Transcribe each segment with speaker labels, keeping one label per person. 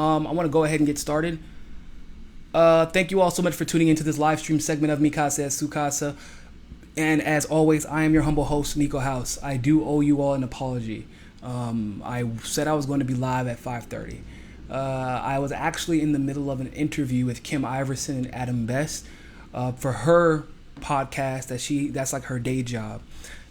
Speaker 1: I want to go ahead and get started. Thank you all so much for tuning into this live stream segment of Mikasa Sukasa. And as always, I am your humble host, Niko House. I do owe you all an apology. I said I was going to be live at 5:30. I was actually in the middle of an interview with Kim Iverson and Adam Best for her podcast that's like her day job.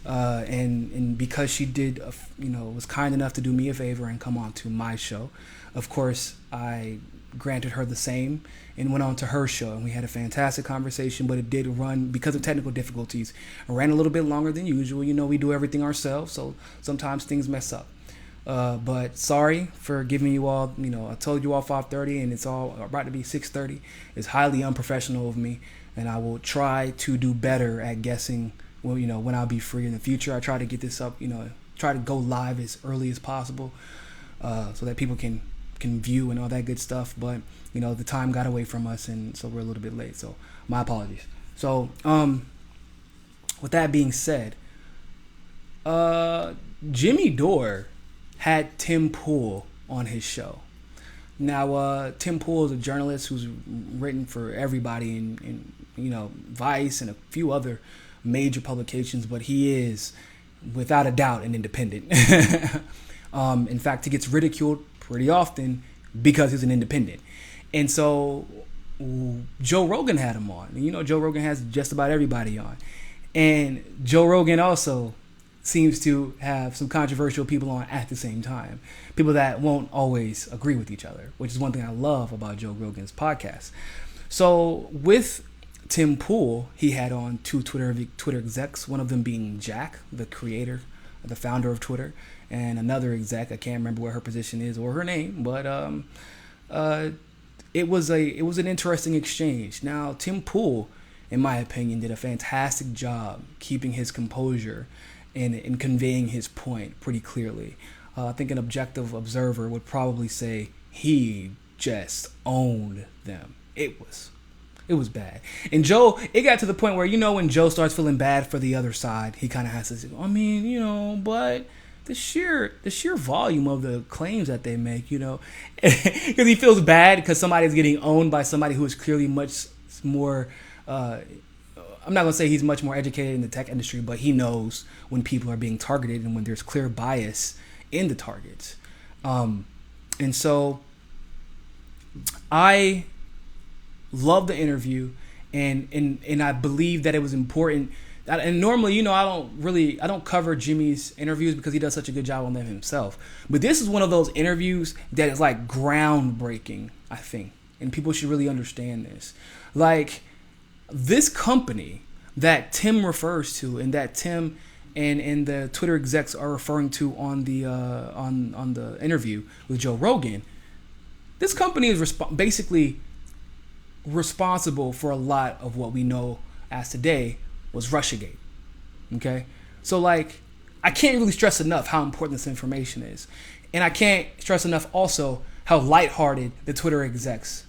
Speaker 1: And because she did, was kind enough to do me a favor and come on to my show, of course, I granted her the same and went on to her show, and we had a fantastic conversation. But it did run, because of technical difficulties, it ran a little bit longer than usual. We do everything ourselves, so sometimes things mess up. But sorry for giving you all, I told you all 5:30 and it's all about to be 6:30. It's highly unprofessional of me, and I will try to do better at guessing when I'll be free in the future. I try to get this up, try to go live as early as possible, so that people can view and all that good stuff. But the time got away from us, and so we're a little bit late, so my apologies. So with that being said, Jimmy Dore had Tim Pool on his show. Now Tim Pool is a journalist who's written for everybody in Vice and a few other major publications, but he is without a doubt an independent. In fact, he gets ridiculed pretty often because he's an independent. And so Joe Rogan had him on. And Joe Rogan has just about everybody on. And Joe Rogan also seems to have some controversial people on at the same time. People that won't always agree with each other, which is one thing I love about Joe Rogan's podcast. So with Tim Pool, he had on two Twitter execs, one of them being Jack, the creator, the founder of Twitter, and another exec. I can't remember what her position is or her name, but it was an interesting exchange. Now, Tim Pool, in my opinion, did a fantastic job keeping his composure and conveying his point pretty clearly. I think an objective observer would probably say he just owned them. It was bad. And Joe, it got to the point where, when Joe starts feeling bad for the other side, he kind of has to say, but the sheer volume of the claims that they make, because he feels bad because somebody's getting owned by somebody who is clearly much more, I'm not going to say he's much more educated in the tech industry, but he knows when people are being targeted and when there's clear bias in the targets. And so I love the interview, and I believe that it was important. And normally, I don't cover Jimmy's interviews because he does such a good job on them himself. But this is one of those interviews that is like groundbreaking, I think. And people should really understand this. Like, this company that Tim refers to, and that Tim and the Twitter execs are referring to on the on the interview with Joe Rogan, this company is basically responsible for a lot of what we know as today was Russiagate. Okay? So I can't really stress enough how important this information is. And I can't stress enough also how lighthearted the Twitter execs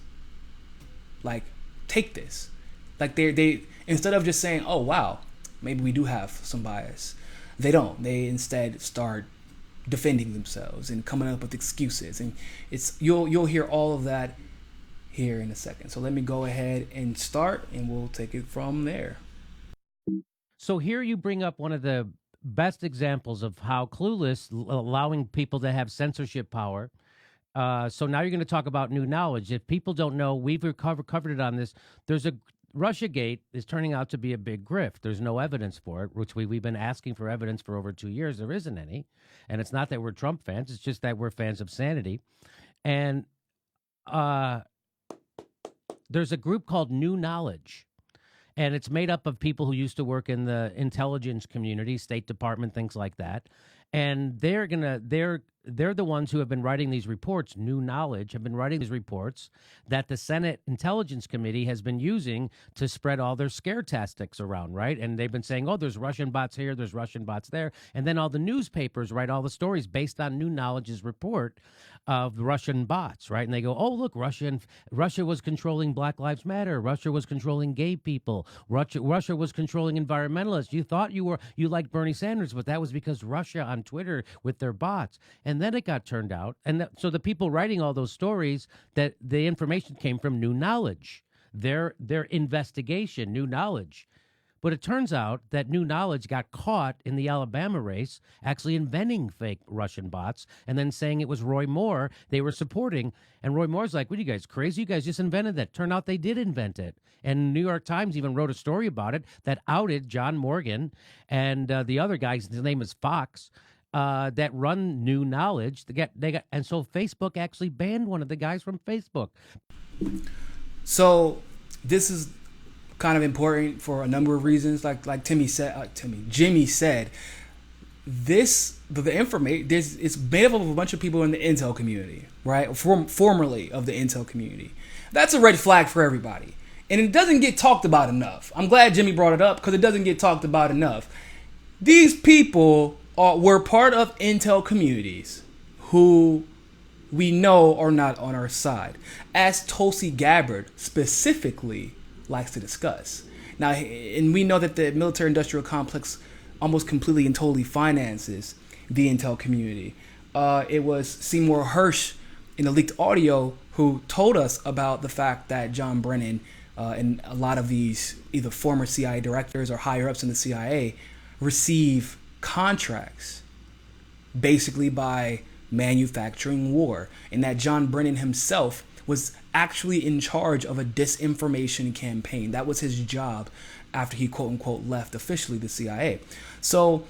Speaker 1: take this. They instead of just saying, "Oh wow, maybe we do have some bias," they don't. They instead start defending themselves and coming up with excuses. And you'll hear all of that here in a second. So let me go ahead and start, and we'll take it from there.
Speaker 2: So here you bring up one of the best examples of how clueless allowing people to have censorship power. So now you're going to talk about new knowledge. If people don't know, we've covered it on this. There's a Russiagate is turning out to be a big grift. There's no evidence for it, which we've been asking for evidence for over 2 years. There isn't any. And it's not that we're Trump fans. It's just that we're fans of sanity. And there's a group called New Knowledge, and it's made up of people who used to work in the intelligence community, State Department, things like that. And they're the ones who have been writing these reports. New Knowledge have been writing these reports that the Senate Intelligence Committee has been using to spread all their scare tactics around, right? And they've been saying, oh, there's Russian bots here, there's Russian bots there. And then all the newspapers write all the stories based on New Knowledge's report. of Russian bots, right? And they go, oh, look, Russia was controlling Black Lives Matter. Russia was controlling gay people. Russia was controlling environmentalists. You thought you liked Bernie Sanders, but that was because Russia on Twitter with their bots. And then it got turned out. And so the people writing all those stories, that the information came from New Knowledge, their investigation, New Knowledge. But it turns out that New Knowledge got caught in the Alabama race actually inventing fake Russian bots and then saying it was Roy Moore they were supporting. And Roy Moore's like, what are you guys, crazy? You guys just invented that. Turned out they did invent it. And New York Times even wrote a story about it that outed John Morgan and the other guy, his name is Fox, that run New Knowledge. And so Facebook actually banned one of the guys from Facebook.
Speaker 1: So this is kind of important for a number of reasons. Like Jimmy said, the information it's made up of a bunch of people in the Intel community, right? Formerly of the Intel community. That's a red flag for everybody, and it doesn't get talked about enough. I'm glad Jimmy brought it up because it doesn't get talked about enough. These people were part of Intel communities who we know are not on our side, as Tulsi Gabbard specifically likes to discuss. Now, and we know that the military-industrial complex almost completely and totally finances the Intel community. It was Seymour Hersh in the leaked audio who told us about the fact that John Brennan and a lot of these either former CIA directors or higher-ups in the CIA receive contracts basically by manufacturing war, and that John Brennan himself was actually in charge of a disinformation campaign. That was his job after he quote unquote left officially the CIA. So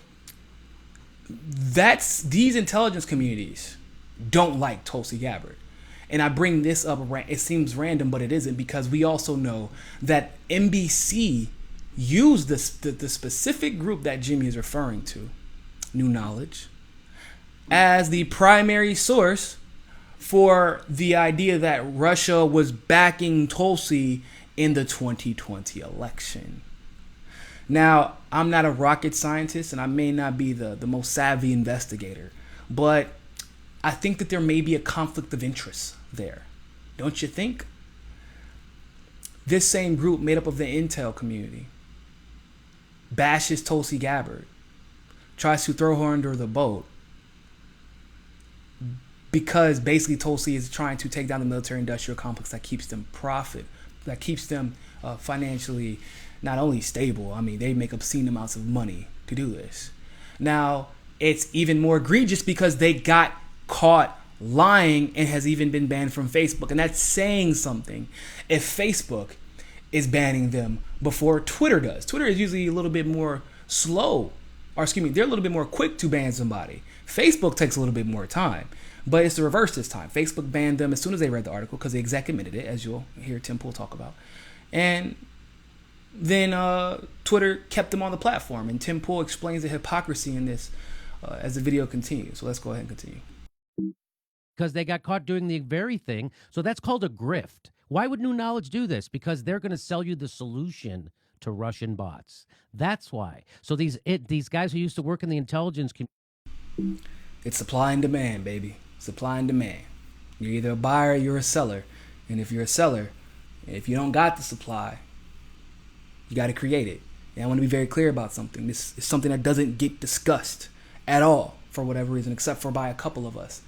Speaker 1: these intelligence communities don't like Tulsi Gabbard. And I bring this up, it seems random, but it isn't, because we also know that NBC used the specific group that Jimmy is referring to, New Knowledge, as the primary source for the idea that Russia was backing Tulsi in the 2020 election. Now, I'm not a rocket scientist and I may not be the most savvy investigator, but I think that there may be a conflict of interest there. Don't you think? This same group made up of the Intel community bashes Tulsi Gabbard, tries to throw her under the boat, because basically Tulsi is trying to take down the military-industrial complex that keeps them financially not only stable. I mean, they make obscene amounts of money to do this. Now, it's even more egregious because they got caught lying and has even been banned from Facebook. And that's saying something. If Facebook is banning them before Twitter does. Twitter is usually a little bit more slow. Or excuse me, they're a little bit more quick to ban somebody. Facebook takes a little bit more time. But it's the reverse this time. Facebook banned them as soon as they read the article because the exec admitted it, as you'll hear Tim Pool talk about. And then Twitter kept them on the platform. And Tim Pool explains the hypocrisy in this as the video continues. So let's go ahead and continue.
Speaker 2: Because they got caught doing the very thing. So that's called a grift. Why would New Knowledge do this? Because they're going to sell you the solution to Russian bots. That's why. So these guys who used to work in the intelligence community.
Speaker 1: It's supply and demand, baby. Supply and demand. You're either a buyer or you're a seller. And if you're a seller, if you don't got the supply, you got to create it. And I want to be very clear about something. This is something that doesn't get discussed at all for whatever reason, except for by a couple of us.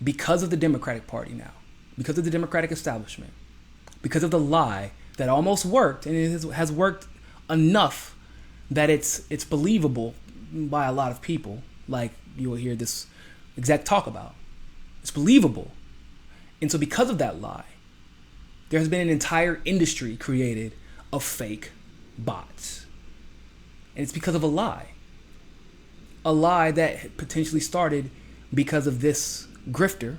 Speaker 1: Because of the Democratic Party now, because of the Democratic establishment, because of the lie that almost worked, and it has worked enough that it's believable by a lot of people, like you will hear this exec talk about. It's believable. And so because of that lie, there has been an entire industry created of fake bots. And it's because of a lie. A lie that potentially started because of this grifter,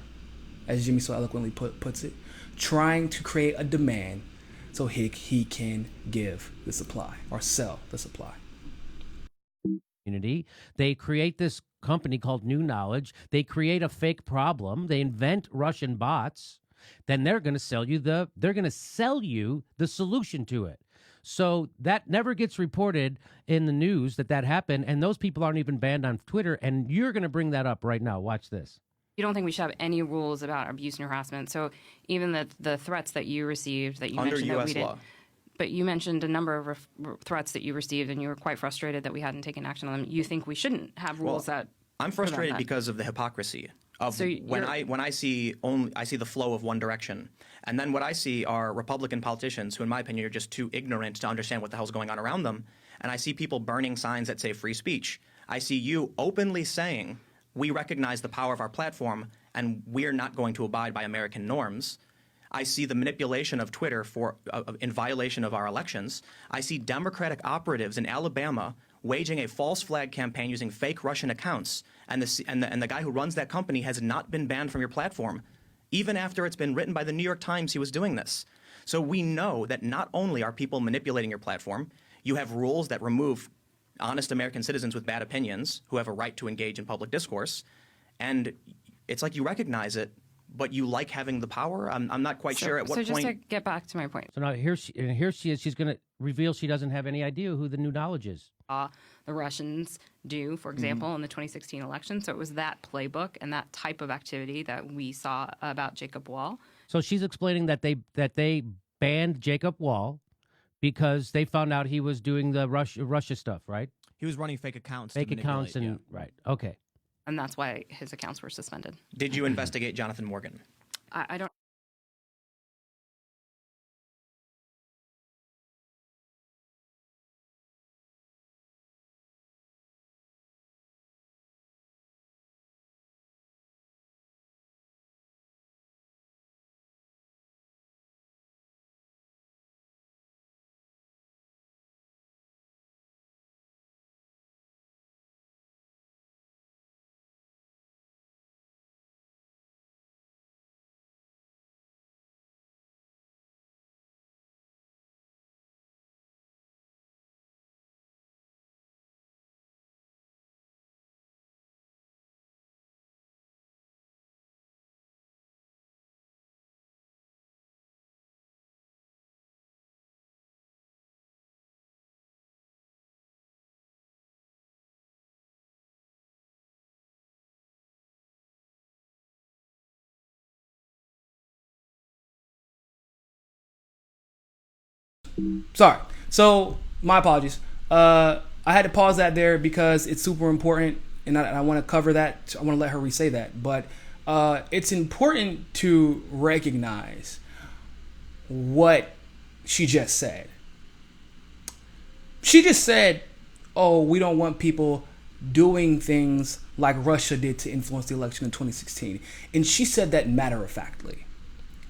Speaker 1: as Jimmy so eloquently puts it, trying to create a demand so he can give the supply or sell the supply.
Speaker 2: They create this company called New Knowledge. They create a fake problem. They invent Russian bots. Then they're going to sell you the solution to it. So that never gets reported in the news that happened, and those people aren't even banned on Twitter. And you're going to bring that up right now. Watch this.
Speaker 3: You don't think we should have any rules about abuse and harassment? So even the threats that you received, that you
Speaker 4: under
Speaker 3: mentioned
Speaker 4: U.S.
Speaker 3: that we
Speaker 4: law.
Speaker 3: did, but you mentioned a number of threats that you received, and you were quite frustrated that we hadn't taken action on them. You think we shouldn't have rules that?
Speaker 4: I'm frustrated because of the hypocrisy of when I see the flow of one direction, and then what I see are Republican politicians who, in my opinion, are just too ignorant to understand what the hell's going on around them. And I see people burning signs that say free speech. I see you openly saying we recognize the power of our platform and we're not going to abide by American norms. I see the manipulation of Twitter in violation of our elections. I see Democratic operatives in Alabama waging a false flag campaign using fake Russian accounts, and the guy who runs that company has not been banned from your platform. Even after it's been written by the New York Times he was doing this. So we know that not only are people manipulating your platform, you have rules that remove honest American citizens with bad opinions who have a right to engage in public discourse, and it's like you recognize it, but you like having the power. I'm not quite sure at what point.
Speaker 3: So just to get back to my point.
Speaker 2: So now here she is. She's going to reveal she doesn't have any idea who the new knowledge is.
Speaker 3: The Russians do, for example, in the 2016 election. So it was that playbook and that type of activity that we saw about Jacob Wall.
Speaker 2: So she's explaining that they banned Jacob Wall because they found out he was doing the Russia stuff, right?
Speaker 5: He was running fake accounts.
Speaker 2: Fake accounts and right. Okay.
Speaker 3: And that's why his accounts were suspended.
Speaker 4: Did you investigate Jonathan Morgan?
Speaker 3: I don't.
Speaker 1: Sorry. So my apologies. I had to pause that there because it's super important, and I want to cover that. I want to let her re-say that, but it's important to recognize what she just said. She just said, "Oh, we don't want people doing things like Russia did to influence the election in 2016," and she said that matter-of-factly.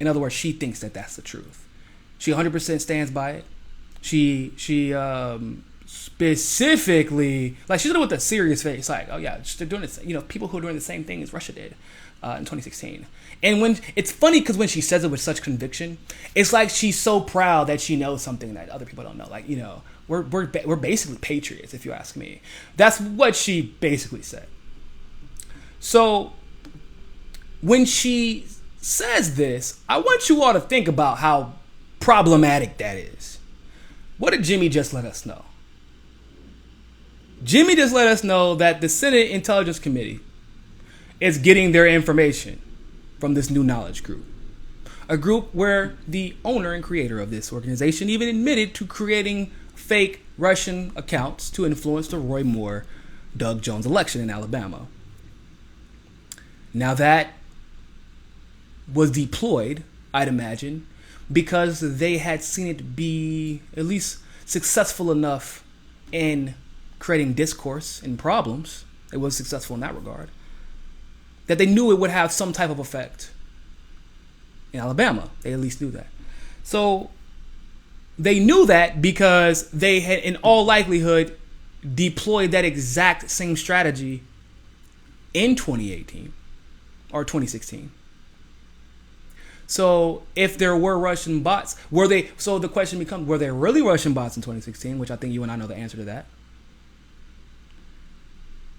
Speaker 1: In other words, she thinks that that's the truth. She 100% stands by it. She specifically, like, she's doing it with a serious face, like, oh yeah, they're doing this. People who are doing the same thing as Russia did in 2016. And when it's funny because when she says it with such conviction, it's like she's so proud that she knows something that other people don't know. Like, we're basically patriots, if you ask me. That's what she basically said. So when she says this, I want you all to think about how problematic that is. What did Jimmy just let us know? Jimmy just let us know that the Senate Intelligence Committee is getting their information from this new knowledge group. A group where the owner and creator of this organization even admitted to creating fake Russian accounts to influence the Roy Moore, Doug Jones election in Alabama. Now that was deployed, I'd imagine, because they had seen it be at least successful enough in creating discourse and problems. It was successful in that regard, that they knew it would have some type of effect in Alabama. They at least knew that. So they knew that because they had, in all likelihood, deployed that exact same strategy in 2018 or 2016. So if there were Russian bots, were they? So the question becomes, were there really Russian bots in 2016? Which I think you and I know the answer to that.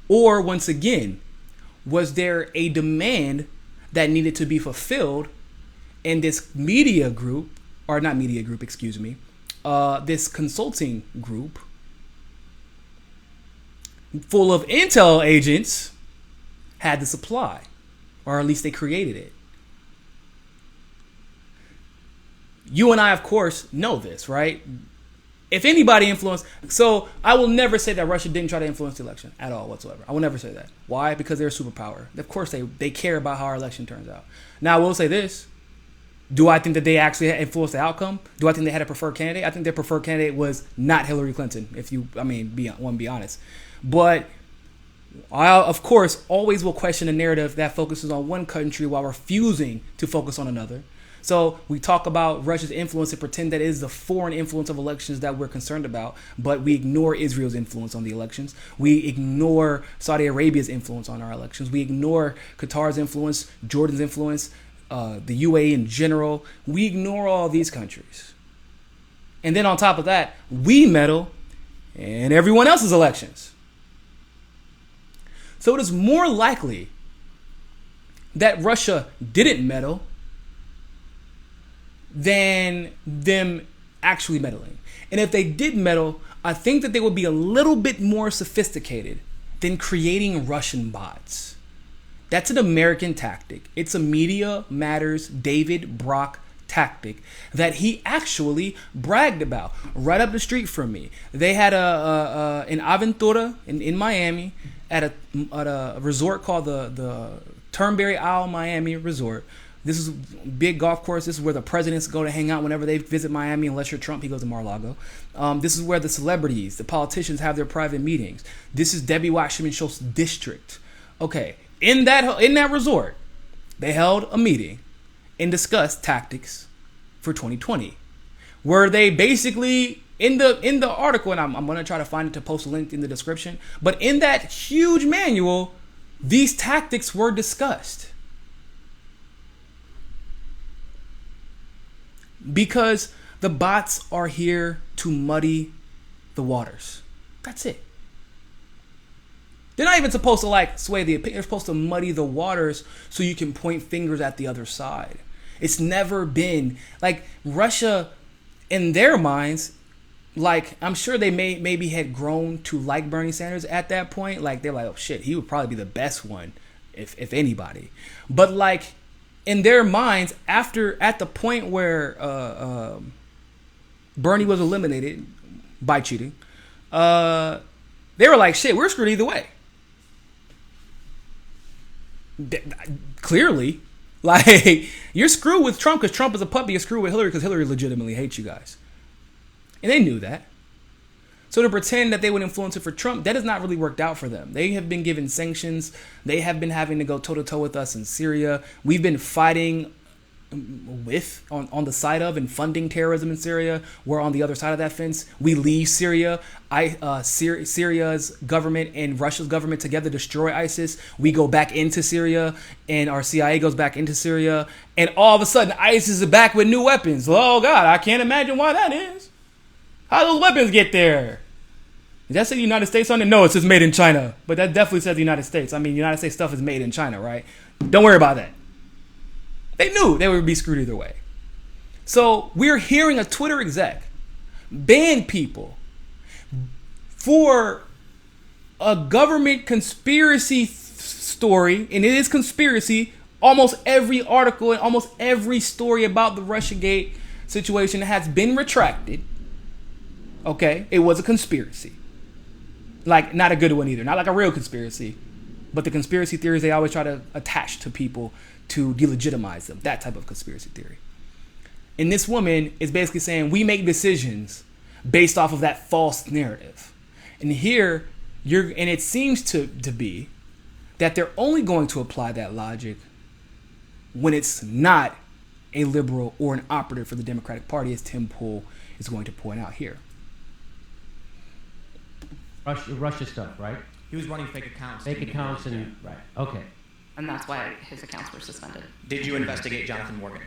Speaker 1: Or once again, was there a demand that needed to be fulfilled in this media group, or not media group, excuse me, this consulting group full of intel agents had the supply? or at least they created it. You and I, of course, know this, right? If anybody influenced, so I will never say that Russia didn't try to influence the election at all whatsoever. I will never say that. Why? Because they're a superpower. Of course, they care about how our election turns out. Now, I will say this. Do I think that they actually influenced the outcome? Do I think they had a preferred candidate? I think their preferred candidate was not Hillary Clinton, want to be honest. But I, of course, always will question a narrative that focuses on one country while refusing to focus on another. So we talk about Russia's influence and pretend that it is the foreign influence of elections that we're concerned about, but we ignore Israel's influence on the elections. We ignore Saudi Arabia's influence on our elections. We ignore Qatar's influence, Jordan's influence, the UAE in general. We ignore all these countries. And then on top of that, we meddle in everyone else's elections. So it is more likely that Russia didn't meddle than them actually meddling. And if they did meddle, I think that they would be a little bit more sophisticated than creating Russian bots. That's an American tactic. It's a Media Matters David Brock tactic that he actually bragged about right up the street from me. They had an Aventura in Miami at a resort called the Turnberry Isle Miami Resort. This is a big golf course. This is where the presidents go to hang out whenever they visit Miami. Unless you're Trump, he goes to Mar-a-Lago. This is where the celebrities, the politicians have their private meetings. This is Debbie Wasserman Schultz's district. Okay, in that resort, they held a meeting and discussed tactics for 2020, where they basically in the article, and I'm going to try to find it to post a link in the description. But in that huge manual, these tactics were discussed. Because the bots are here to muddy the waters. That's it. They're not even supposed to sway the opinion. They're supposed to muddy the waters so you can point fingers at the other side. It's never been Russia, in their minds, I'm sure they maybe had grown to like Bernie Sanders at that point. They're like, oh shit, he would probably be the best one if anybody. But in their minds, at the point where Bernie was eliminated by cheating, they were like, shit, we're screwed either way. Clearly, you're screwed with Trump because Trump is a puppy. You're screwed with Hillary because Hillary legitimately hates you guys. And they knew that. So to pretend that they would influence it for Trump, that has not really worked out for them. They have been given sanctions. They have been having to go toe-to-toe with us in Syria. We've been fighting on the side of and funding terrorism in Syria. We're on the other side of that fence. We leave Syria. Syria's government and Russia's government together destroy ISIS. We go back into Syria, and our CIA goes back into Syria. And all of a sudden, ISIS is back with new weapons. Oh, God, I can't imagine why that is. How those weapons get there? Does that say the United States on it? No, it says made in China. But that definitely says the United States. I mean, United States stuff is made in China, right? Don't worry about that. They knew they would be screwed either way. So we're hearing a Twitter exec ban people for a government conspiracy story. And it is conspiracy. Almost every article and almost every story about the Russiagate situation has been retracted. Okay, it was a conspiracy. Not a good one either. Not like a real conspiracy. But the conspiracy theories they always try to attach to people to delegitimize them. That type of conspiracy theory. And this woman is basically saying we make decisions based off of that false narrative. And here, and it seems to be that they're only going to apply that logic when it's not a liberal or an operative for the Democratic Party, as Tim Pool is going to point out here.
Speaker 2: Russia stuff, right?
Speaker 5: He was running fake accounts.
Speaker 2: Fake accounts and right. Okay.
Speaker 3: And that's why his accounts were suspended.
Speaker 4: Did you investigate Jonathan Morgan?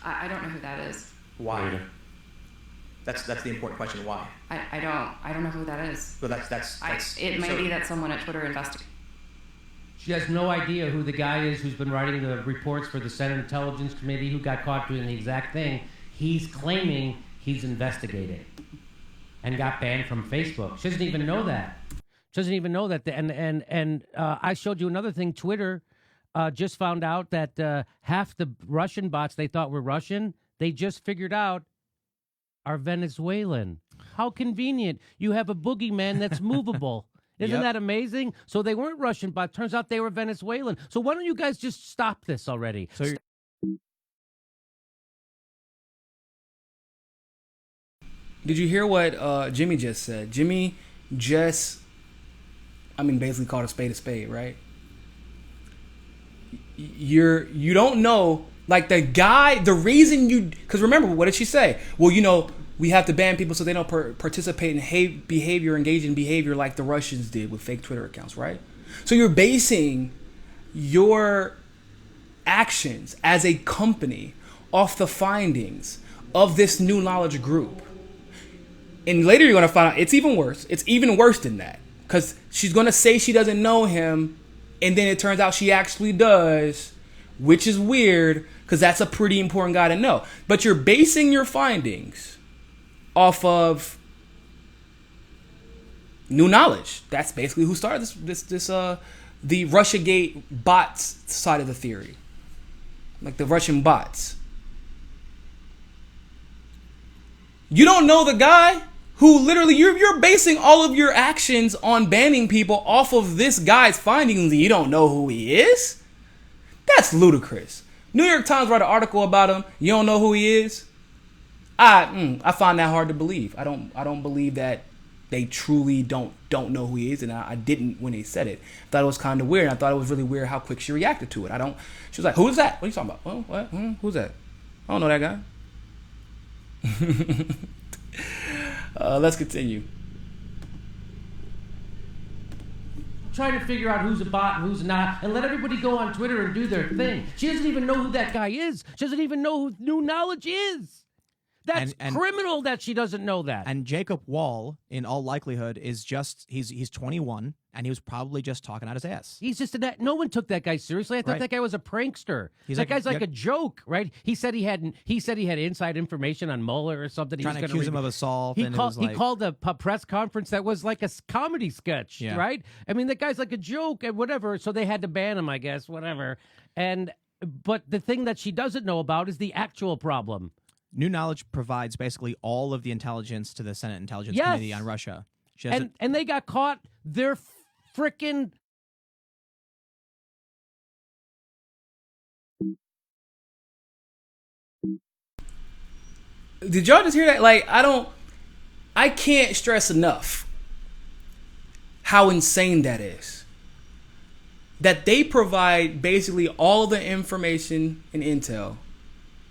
Speaker 3: I don't know who that is.
Speaker 4: Why? That's the important question. Why?
Speaker 3: I don't know who that is.
Speaker 4: Well, that's
Speaker 3: it might be that someone at Twitter investigated.
Speaker 2: She has no idea who the guy is who's been writing the reports for the Senate Intelligence Committee who got caught doing the exact thing. He's claiming he's investigated and got banned from Facebook. She doesn't even know that. And I showed you another thing. Twitter just found out that half the Russian bots they thought were Russian, they just figured out are Venezuelan. How convenient. You have a boogeyman that's movable. Isn't that amazing? So they weren't Russian bots. Turns out they were Venezuelan. So why don't you guys just stop this already?
Speaker 5: So
Speaker 1: Did you hear what Jimmy just said? Jimmy just, basically called a spade, right? You don't know, like the guy, the reason because remember, what did she say? Well, we have to ban people so they don't participate in behavior, engage in behavior like the Russians did with fake Twitter accounts, right? So you're basing your actions as a company off the findings of this new knowledge group. And later you're going to find out it's even worse. It's even worse than that. Because she's going to say she doesn't know him, and then it turns out she actually does, which is weird, because that's a pretty important guy to know. But you're basing your findings off of new knowledge. That's basically who started this the Russiagate bots side of the theory. Like the Russian bots. You don't know the guy who literally you're basing all of your actions on banning people off of this guy's findings, and you don't know who he is? That's ludicrous. New York Times wrote an article about him. You don't know who he is? I find that hard to believe. I don't believe that they truly don't know who he is, and I didn't when they said it. I thought it was kind of weird. And I thought it was really weird how quick she reacted to it. She was like, "Who is that? What are you talking about? Oh, what? Who's that? I don't know that guy." Let's continue.
Speaker 2: Trying to figure out who's a bot and who's not, and let everybody go on Twitter and do their thing. She doesn't even know who that guy is. She doesn't even know who New Knowledge is. That's criminal that she doesn't know that.
Speaker 5: And Jacob Wall, in all likelihood, is he's 21, and he was probably just talking out his ass.
Speaker 2: He's just no one took that guy seriously. I thought that guy was a prankster. That guy's like a joke, right? He said he had inside information on Mueller or something.
Speaker 5: Trying to accuse him of assault.
Speaker 2: He called a press conference that was like a comedy sketch, right? That guy's like a joke and whatever. So they had to ban him, I guess, whatever. But the thing that she doesn't know about is the actual problem.
Speaker 5: New Knowledge provides basically all of the intelligence to the Senate Intelligence Committee on Russia.
Speaker 2: And they got caught. They're freaking...
Speaker 1: Did y'all just hear that? Like, I can't stress enough how insane that is. That they provide basically all the information and intel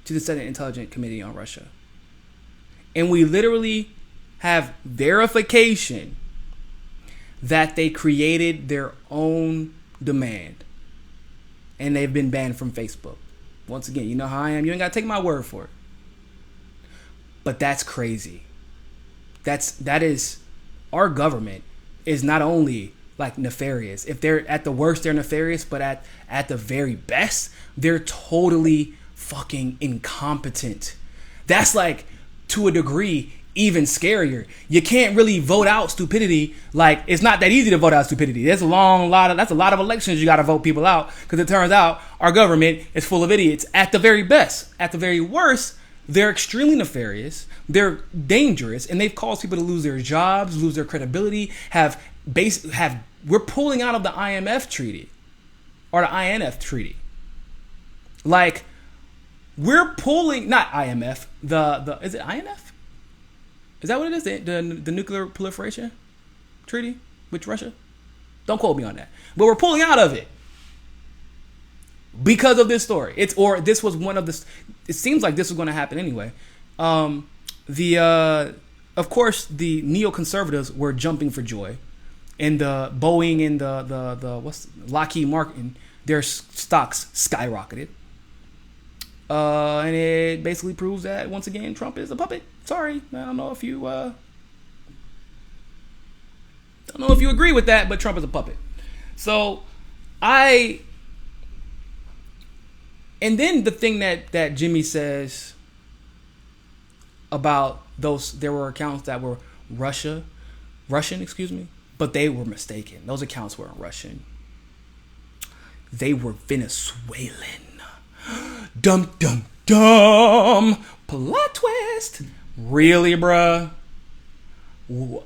Speaker 1: to the Senate Intelligence Committee on Russia. And we literally have verification that they created their own demand. And they've been banned from Facebook. Once again, you know how I am. You ain't got to take my word for it. But that's crazy. That is, our government is not only like nefarious. If they're at the worst, they're nefarious, but at the very best, they're totally fucking incompetent. That's like, to a degree, even scarier. You can't really vote out stupidity. Like, it's not that easy to vote out stupidity. That's a lot of elections you got to vote people out, because it turns out our government is full of idiots at the very best. At the very worst, they're extremely nefarious. They're dangerous, and they've caused people to lose their jobs, lose their credibility. We're pulling out of the IMF treaty or the INF treaty. Like, we're pulling, not IMF, the is it INF? Is that what it is? The nuclear proliferation treaty with Russia? Don't quote me on that. But we're pulling out of it because of this story. This was one of the. It seems like this was going to happen anyway. Of course, the neoconservatives were jumping for joy, and the Boeing and the Lockheed Martin, their stocks skyrocketed. And it basically proves that, once again, Trump is a puppet. Sorry, I don't know if you agree with that, but Trump is a puppet. So and then the thing that Jimmy says about there were accounts that were Russian, but they were mistaken. Those accounts weren't Russian. they were Venezuelan. Dum, dum, dum. Plot twist. Really, bruh?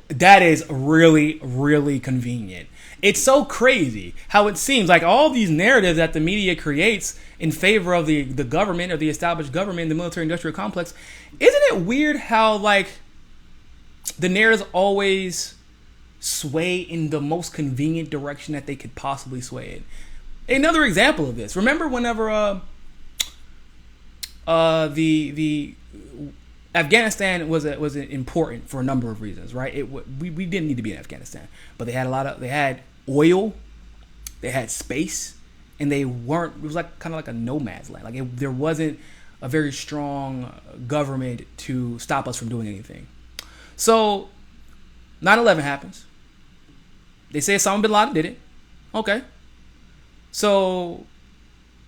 Speaker 1: That is really, really convenient. It's so crazy how it seems like all these narratives that the media creates in favor of the government or the established government, the military industrial complex. Isn't it weird how like the narratives always sway in the most convenient direction that they could possibly sway in? Another example of this. Remember whenever the Afghanistan was important for a number of reasons, right? We didn't need to be in Afghanistan, but they had oil, they had space, and it was like kind of like a nomad's land. Like there wasn't a very strong government to stop us from doing anything. So 9/11 happens. They say Osama bin Laden did it. Okay. So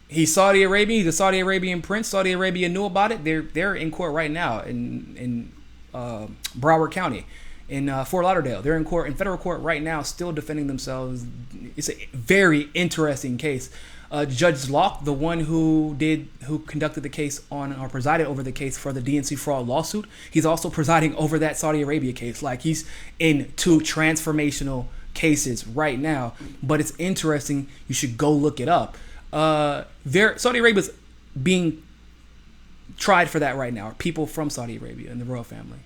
Speaker 1: he's Saudi Arabian. He's a Saudi Arabian prince. Saudi Arabia knew about it. They're in court right now in Broward County, in Fort Lauderdale. They're in court, in federal court right now, still defending themselves. It's a very interesting case. Judge Locke, the one who conducted the case or presided over the case for the DNC fraud lawsuit, he's also presiding over that Saudi Arabia case. Like he's in two transformational cases right now. But it's interesting. You should go look it up. Saudi Arabia's being tried for that right now. People from Saudi Arabia and the royal family.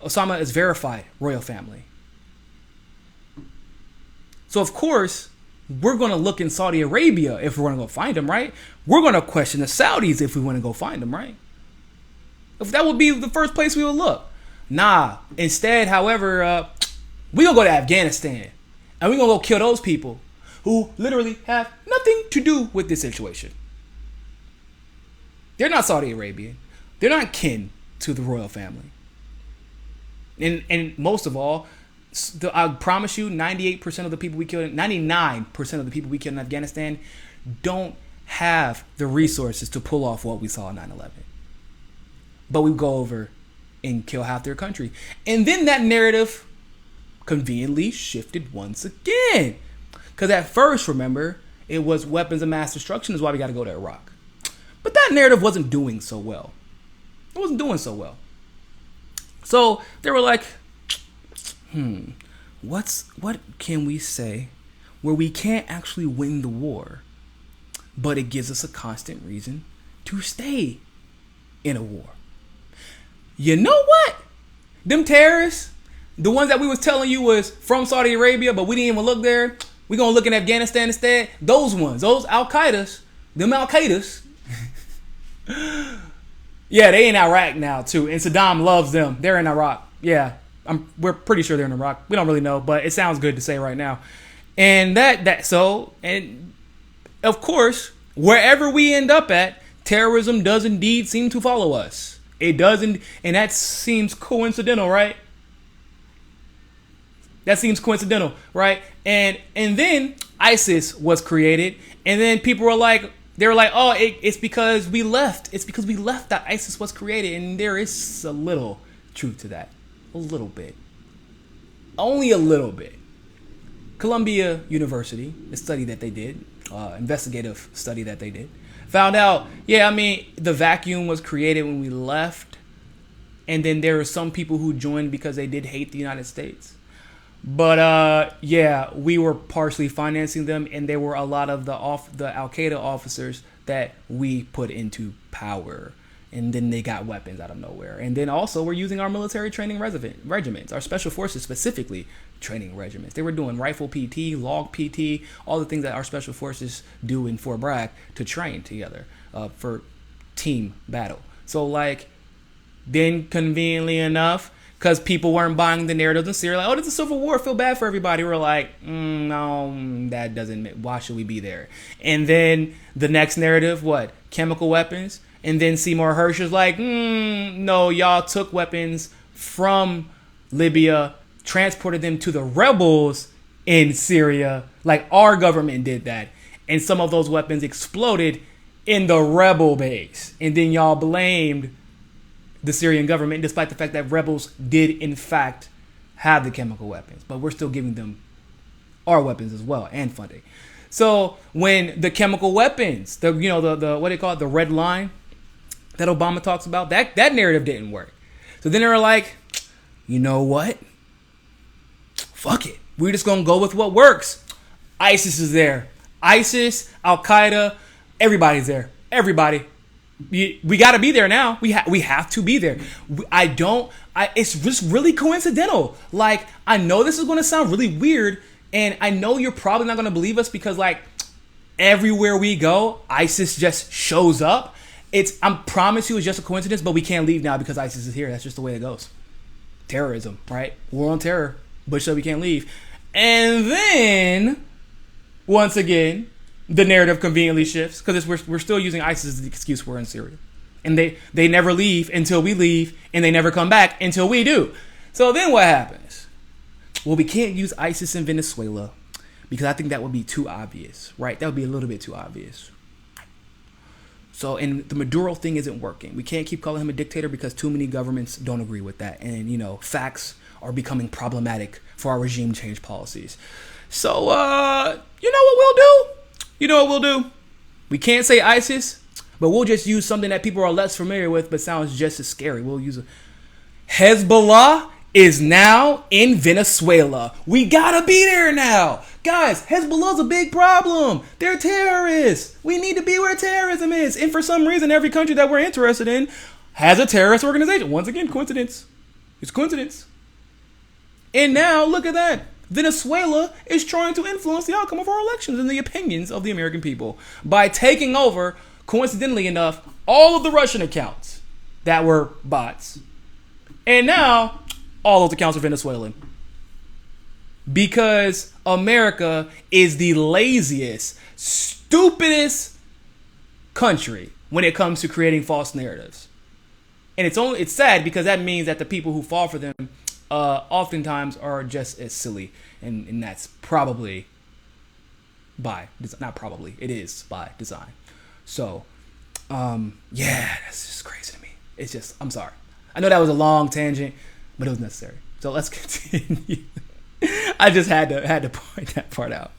Speaker 1: Osama is verified royal family. So of course, we're going to look in Saudi Arabia if we want to go find them, right? We're going to question the Saudis if we want to go find them, right? If that would be the first place we would look. Nah. Instead, however, we're going to go to Afghanistan and we're going to go kill those people who literally have nothing to do with this situation. They're not Saudi Arabian. They're not kin to the royal family. And most of all, I promise you, 98% of the people we killed, 99% of the people we killed in Afghanistan don't have the resources to pull off what we saw in 9/11. But we go over and kill half their country. And then that narrative conveniently shifted once again. Because at first, remember, it was weapons of mass destruction is why we got to go to Iraq. But that narrative wasn't doing so well. It wasn't doing so well. So they were like, what can we say where we can't actually win the war, but it gives us a constant reason to stay in a war? You know what? Them terrorists, the ones that we was telling you was from Saudi Arabia, but we didn't even look there. We're going to look in Afghanistan instead. Those ones, those Al-Qaedas, them Al-Qaedas. Yeah, they in Iraq now too. And Saddam loves them. They're in Iraq. Yeah, we're pretty sure they're in Iraq. We don't really know, but it sounds good to say right now. And and of course, wherever we end up at, terrorism does indeed seem to follow us. It doesn't, and that seems coincidental, right? That seems coincidental, right? And then ISIS was created, and then people were like, oh, it's because we left. It's because we left that ISIS was created, and there is a little truth to that, a little bit, only a little bit. Columbia University, the study that they did, investigative study that they did, found out, the vacuum was created when we left, and then there were some people who joined because they did hate the United States. But we were partially financing them, and there were a lot of the Al-Qaeda officers that we put into power, and then they got weapons out of nowhere. And then also we're using our military training regiments, our special forces specifically training regiments. They were doing rifle PT, log PT, all the things that our special forces do in Fort Bragg to train together for team battle. So then conveniently enough, because people weren't buying the narratives in Syria, like, oh, there's a civil war, feel bad for everybody. We're like, no, that doesn't, why should we be there? And then the next narrative, what? Chemical weapons. And then Seymour Hersh is like, no, y'all took weapons from Libya, transported them to the rebels in Syria. Like our government did that. And some of those weapons exploded in the rebel base. And then y'all blamed the Syrian government, despite the fact that rebels did in fact have the chemical weapons, but we're still giving them our weapons as well and funding. So when the chemical weapons, the what do they call it, the red line that Obama talks about, that narrative didn't work. So then they were like, you know what? Fuck it. We're just gonna go with what works. ISIS is there. ISIS, Al Qaeda, everybody's there. Everybody. We got to be there now. We have to be there. It's just really coincidental. Like, I know this is going to sound really weird, and I know you're probably not going to believe us because, like, everywhere we go, ISIS just shows up. I promise you it's just a coincidence, but we can't leave now because ISIS is here. That's just the way it goes. Terrorism, right? War on terror. Bush said we can't leave. And then, once again, the narrative conveniently shifts because we're still using ISIS as the excuse we're in Syria. And they never leave until we leave, and they never come back until we do. So then what happens? Well, we can't use ISIS in Venezuela because I think that would be too obvious, right? That would be a little bit too obvious. So, and the Maduro thing isn't working. We can't keep calling him a dictator because too many governments don't agree with that. And, facts are becoming problematic for our regime change policies. So, you know what we'll do? We can't say ISIS, but we'll just use something that people are less familiar with but sounds just as scary. We'll use Hezbollah is now in Venezuela. We gotta be there now. Guys, Hezbollah's a big problem. They're terrorists. We need to be where terrorism is. And for some reason, every country that we're interested in has a terrorist organization. Once again, coincidence. It's coincidence. And now, look at that. Venezuela is trying to influence the outcome of our elections and the opinions of the American people by taking over, coincidentally enough, all of the Russian accounts that were bots. And now, all of the accounts are Venezuelan. Because America is the laziest, stupidest country when it comes to creating false narratives. And it's sad because that means that the people who fall for them oftentimes are just as silly, and that's probably it is by design. So, that's just crazy to me. It's just, I'm sorry. I know that was a long tangent, but it was necessary. So let's continue. I just had to point that part out.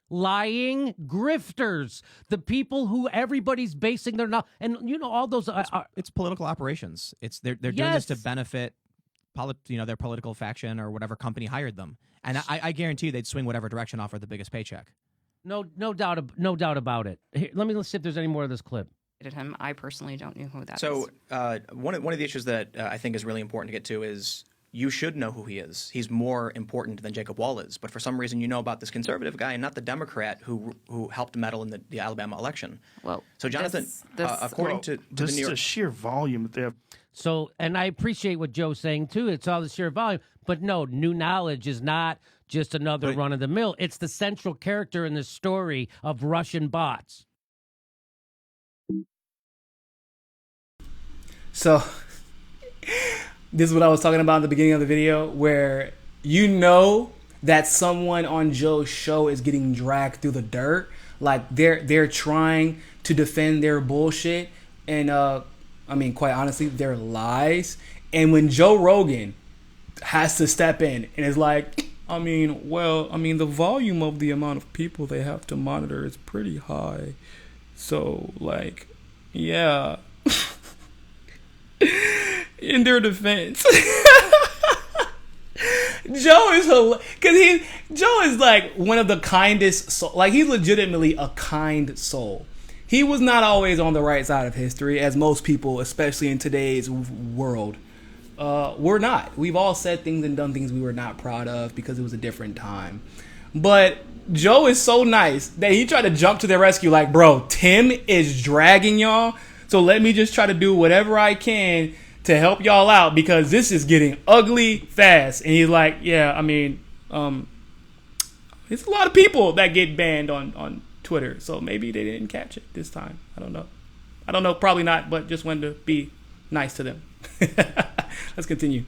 Speaker 2: Lying grifters, the people who everybody's basing their knowledge, and all those.
Speaker 5: It's political operations. They're doing this to benefit, their political faction or whatever company hired them. And I guarantee you they'd swing whatever direction offered the biggest paycheck.
Speaker 2: No doubt about it. Here, let's see if there's any more of this clip.
Speaker 3: Him. I personally don't know who that is.
Speaker 4: So one of the issues that I think is really important to get to is you should know who he is. He's more important than Jacob Wall is. But for some reason, you know about this conservative guy and not the Democrat who helped meddle in the Alabama election.
Speaker 3: Well,
Speaker 4: so Jonathan, according to the New York,
Speaker 6: the sheer volume that they have.
Speaker 2: So, and I appreciate what Joe's saying too. It's all the sheer volume. But no, new knowledge is not just another run of the mill. It's the central character in the story of Russian bots.
Speaker 1: So, this is what I was talking about in the beginning of the video, where that someone on Joe's show is getting dragged through the dirt. Like, they're trying to defend their bullshit and, quite honestly, their lies. And when Joe Rogan has to step in and is like, the volume of the amount of people they have to monitor is pretty high. So, yeah. In their defense, Joe is because Joe is like one of the kindest he's legitimately a kind soul. He was not always on the right side of history, as most people, especially in today's world, we're not. We've all said things and done things we were not proud of because it was a different time. But Joe is so nice that he tried to jump to their rescue like, bro, Tim is dragging y'all. So let me just try to do whatever I can to help y'all out because this is getting ugly fast. And he's like, there's a lot of people that get banned on Twitter. So maybe they didn't catch it this time. I don't know. Probably not, but just wanted to be nice to them. Let's continue.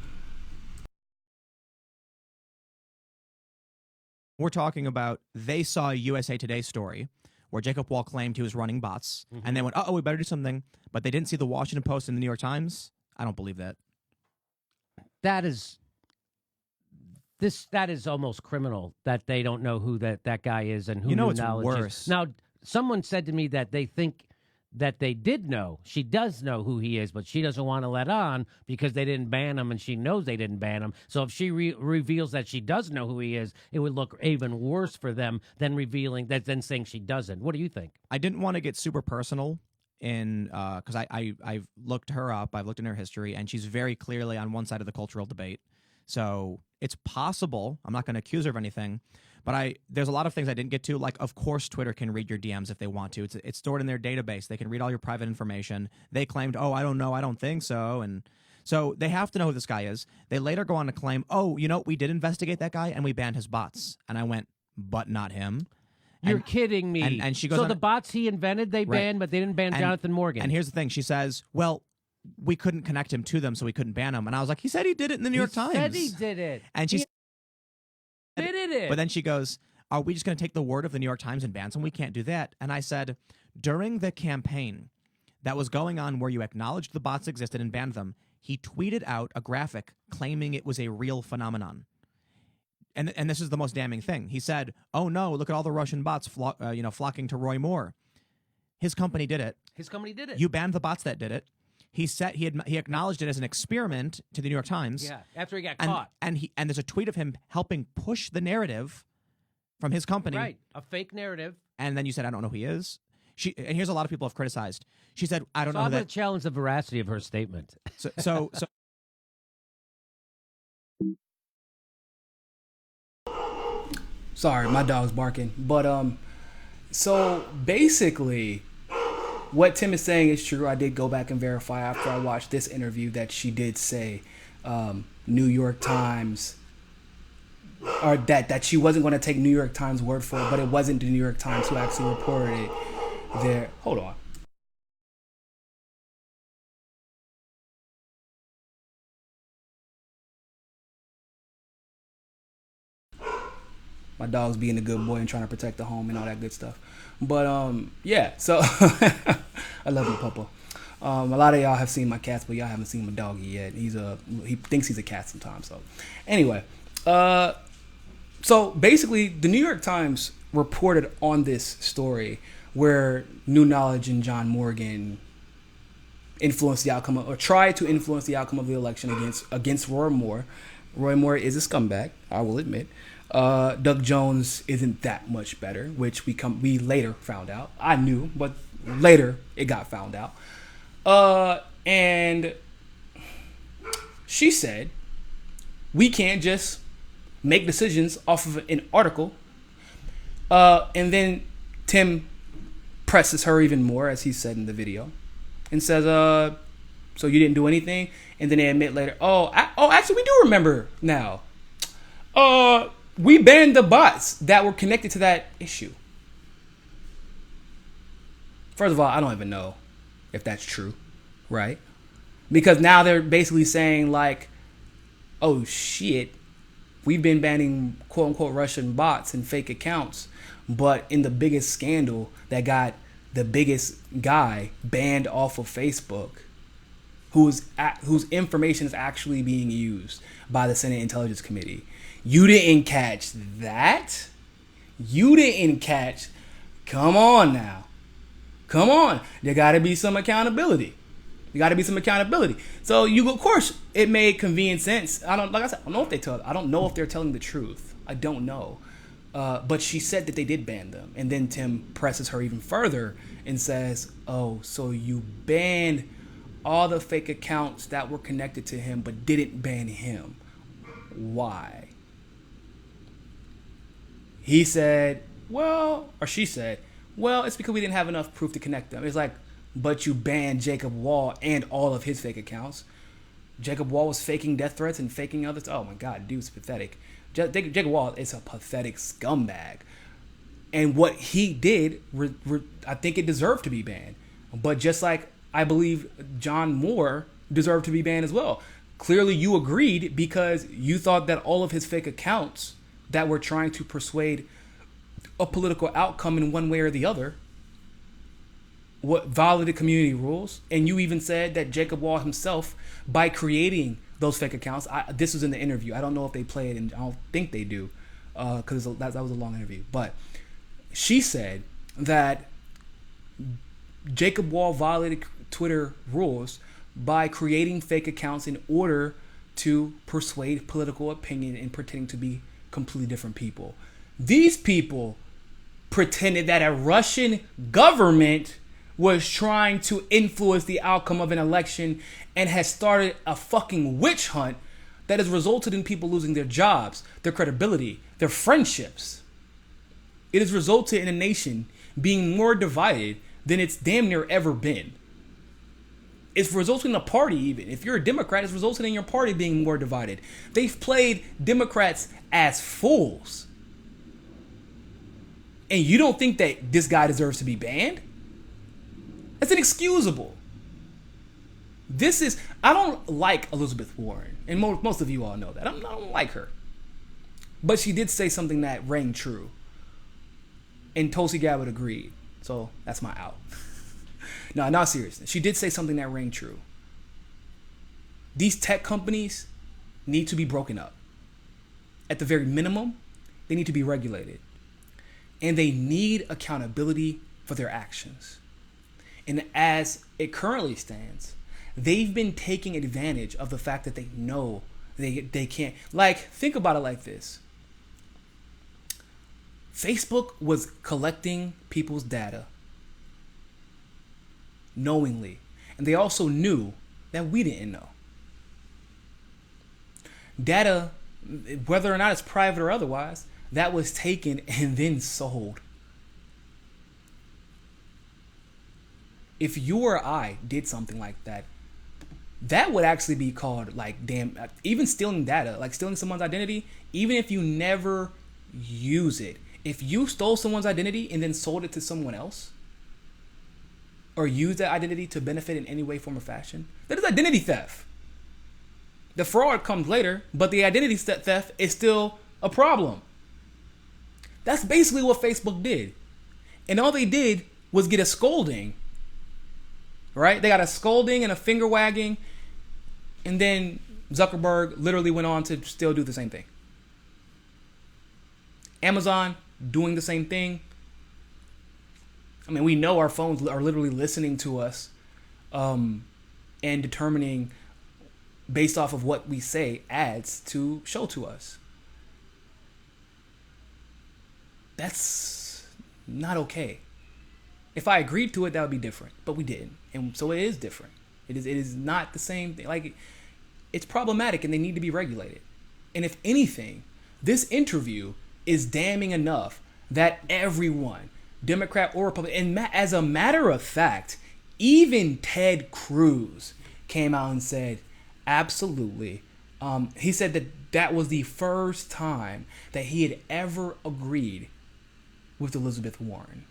Speaker 5: We're talking about they saw a USA Today story where Jacob Wall claimed he was running bots, and they went, we better do something. But they didn't see the Washington Post and the New York Times. I don't believe that.
Speaker 2: that is almost criminal that they don't know who that guy is and who
Speaker 5: You know,
Speaker 2: New
Speaker 5: it's
Speaker 2: Knowledge
Speaker 5: worse.
Speaker 2: is. Now, someone said to me that they think that they did know. She does know who he is, but she doesn't want to let on because they didn't ban him, and she knows they didn't ban him. So if she reveals that she does know who he is, it would look even worse for them than revealing that, than saying she doesn't. What do you think?
Speaker 5: I didn't want to get super personal in because I've looked her up, I've looked in her history, and she's very clearly on one side of the cultural debate. So it's possible. I'm not going to accuse her of anything, but there's a lot of things I didn't get to. Like, of course, Twitter can read your DMs if they want to. It's stored in their database. They can read all your private information. They claimed, oh, I don't know, I don't think so, and so they have to know who this guy is. They later go on to claim, oh, we did investigate that guy and we banned his bots. And I went, but not him.
Speaker 2: You're kidding me.
Speaker 5: And she goes,
Speaker 2: so the bots he invented, they banned, but they didn't ban Jonathan Morgan.
Speaker 5: And here's the thing. She says, well, we couldn't connect him to them, so we couldn't ban him. And I was like, he said he did it in the New York Times.
Speaker 2: He said he did it.
Speaker 5: And she
Speaker 2: did it.
Speaker 5: But then she goes, are we just going to take the word of the New York Times and ban some? We can't do that. And I said, during the campaign that was going on where you acknowledged the bots existed and banned them, he tweeted out a graphic claiming it was a real phenomenon. And this is the most damning thing. He said, oh, no, look at all the Russian bots flocking to Roy Moore. His company did it.
Speaker 2: His company did it.
Speaker 5: You banned the bots that did it. He said he acknowledged it as an experiment to the New York Times.
Speaker 2: Yeah, after he got caught.
Speaker 5: And there's a tweet of him helping push the narrative from his company.
Speaker 2: Right, a fake narrative.
Speaker 5: And then you said, I don't know who he is. And here's a lot of people have criticized. She said, I don't know who
Speaker 2: I'm going
Speaker 5: that.
Speaker 2: to challenge the veracity of her statement.
Speaker 5: So
Speaker 1: Sorry, my dog's barking. But so basically, what Tim is saying is true. I did go back and verify after I watched this interview that she did say New York Times, or that she wasn't going to take New York Times word for it, but it wasn't the New York Times who actually reported it there. Hold on. My dog's being a good boy and trying to protect the home and all that good stuff. But yeah, so I love you, Papa. A lot of y'all have seen my cats, but y'all haven't seen my doggy yet. He thinks he's a cat sometimes. So anyway, so basically, the New York Times reported on this story where New Knowledge and John Morgan influenced the outcome or tried to influence the outcome of the election against Roy Moore. Roy Moore is a scumbag, I will admit. Doug Jones isn't that much better, which we later found out. I knew, but later it got found out. And she said, we can't just make decisions off of an article. And then Tim presses her even more, as he said in the video, and says, so you didn't do anything? And then they admit later, actually we do remember now. We banned the bots that were connected to that issue. First of all, I don't even know if that's true, right? Because now they're basically saying like, oh shit, we've been banning quote unquote Russian bots and fake accounts, but in the biggest scandal that got the biggest guy banned off of Facebook, whose information is actually being used by the Senate Intelligence Committee. You didn't catch that? You didn't catch? Come on now. Come on. There got to be some accountability. So of course, it made convenient sense. I don't know if they're telling the truth. I don't know. But she said that they did ban them. And then Tim presses her even further and says, oh, so you banned all the fake accounts that were connected to him, but didn't ban him. Why? He said, she said, it's because we didn't have enough proof to connect them. It's like, but you banned Jacob Wall and all of his fake accounts. Jacob Wall was faking death threats and faking others. Oh my God, dude's pathetic. Jacob Wall is a pathetic scumbag. And what he did, I think it deserved to be banned. But just like I believe John Moore deserved to be banned as well. Clearly you agreed because you thought that all of his fake accounts that were trying to persuade a political outcome in one way or the other violated community rules. And you even said that Jacob Wall himself, by creating those fake accounts. This was in the interview. I don't know if they play it, and I don't think they do, because that was a long interview. But she said that Jacob Wall violated Twitter rules by creating fake accounts in order to persuade political opinion and pretending to be completely different people. These people pretended that a Russian government was trying to influence the outcome of an election and has started a fucking witch hunt that has resulted in people losing their jobs, their credibility, their friendships. It has resulted in a nation being more divided than it's damn near ever been. It's resulting in a party even. If you're a Democrat, it's resulting in your party being more divided. They've played Democrats as fools. And you don't think that this guy deserves to be banned? That's inexcusable. I don't like Elizabeth Warren. And most of you all know that. I don't like her. But she did say something that rang true. And Tulsi Gabbard agreed. So that's my out. No, not seriously. She did say something that rang true. These tech companies need to be broken up. At the very minimum, they need to be regulated. And they need accountability for their actions. And as it currently stands, they've been taking advantage of the fact that they know they can't. Like, think about it like this. Facebook was collecting people's data knowingly. And they also knew that we didn't know. Data, whether or not it's private or otherwise, that was taken and then sold. If you or I did something like that, that would actually be called, like, damn, even stealing data, like stealing someone's identity, even if you never use it. If you stole someone's identity and then sold it to someone else, or used that identity to benefit in any way, form, or fashion, that is identity theft. The fraud comes later, but the identity theft is still a problem. That's basically what Facebook did. And all they did was get a scolding. Right? They got a scolding and a finger wagging. And then Zuckerberg literally went on to still do the same thing. Amazon doing the same thing. I mean, we know our phones are literally listening to us and determining based off of what we say ads to show to us. That's not okay. If I agreed to it, that would be different, but we didn't, and so it is different. It is not the same thing. Like, it's problematic, and they need to be regulated. And if anything, this interview is damning enough that everyone, Democrat or Republican, and as a matter of fact, even Ted Cruz came out and said, absolutely. He said that was the first time that he had ever agreed with Elizabeth Warren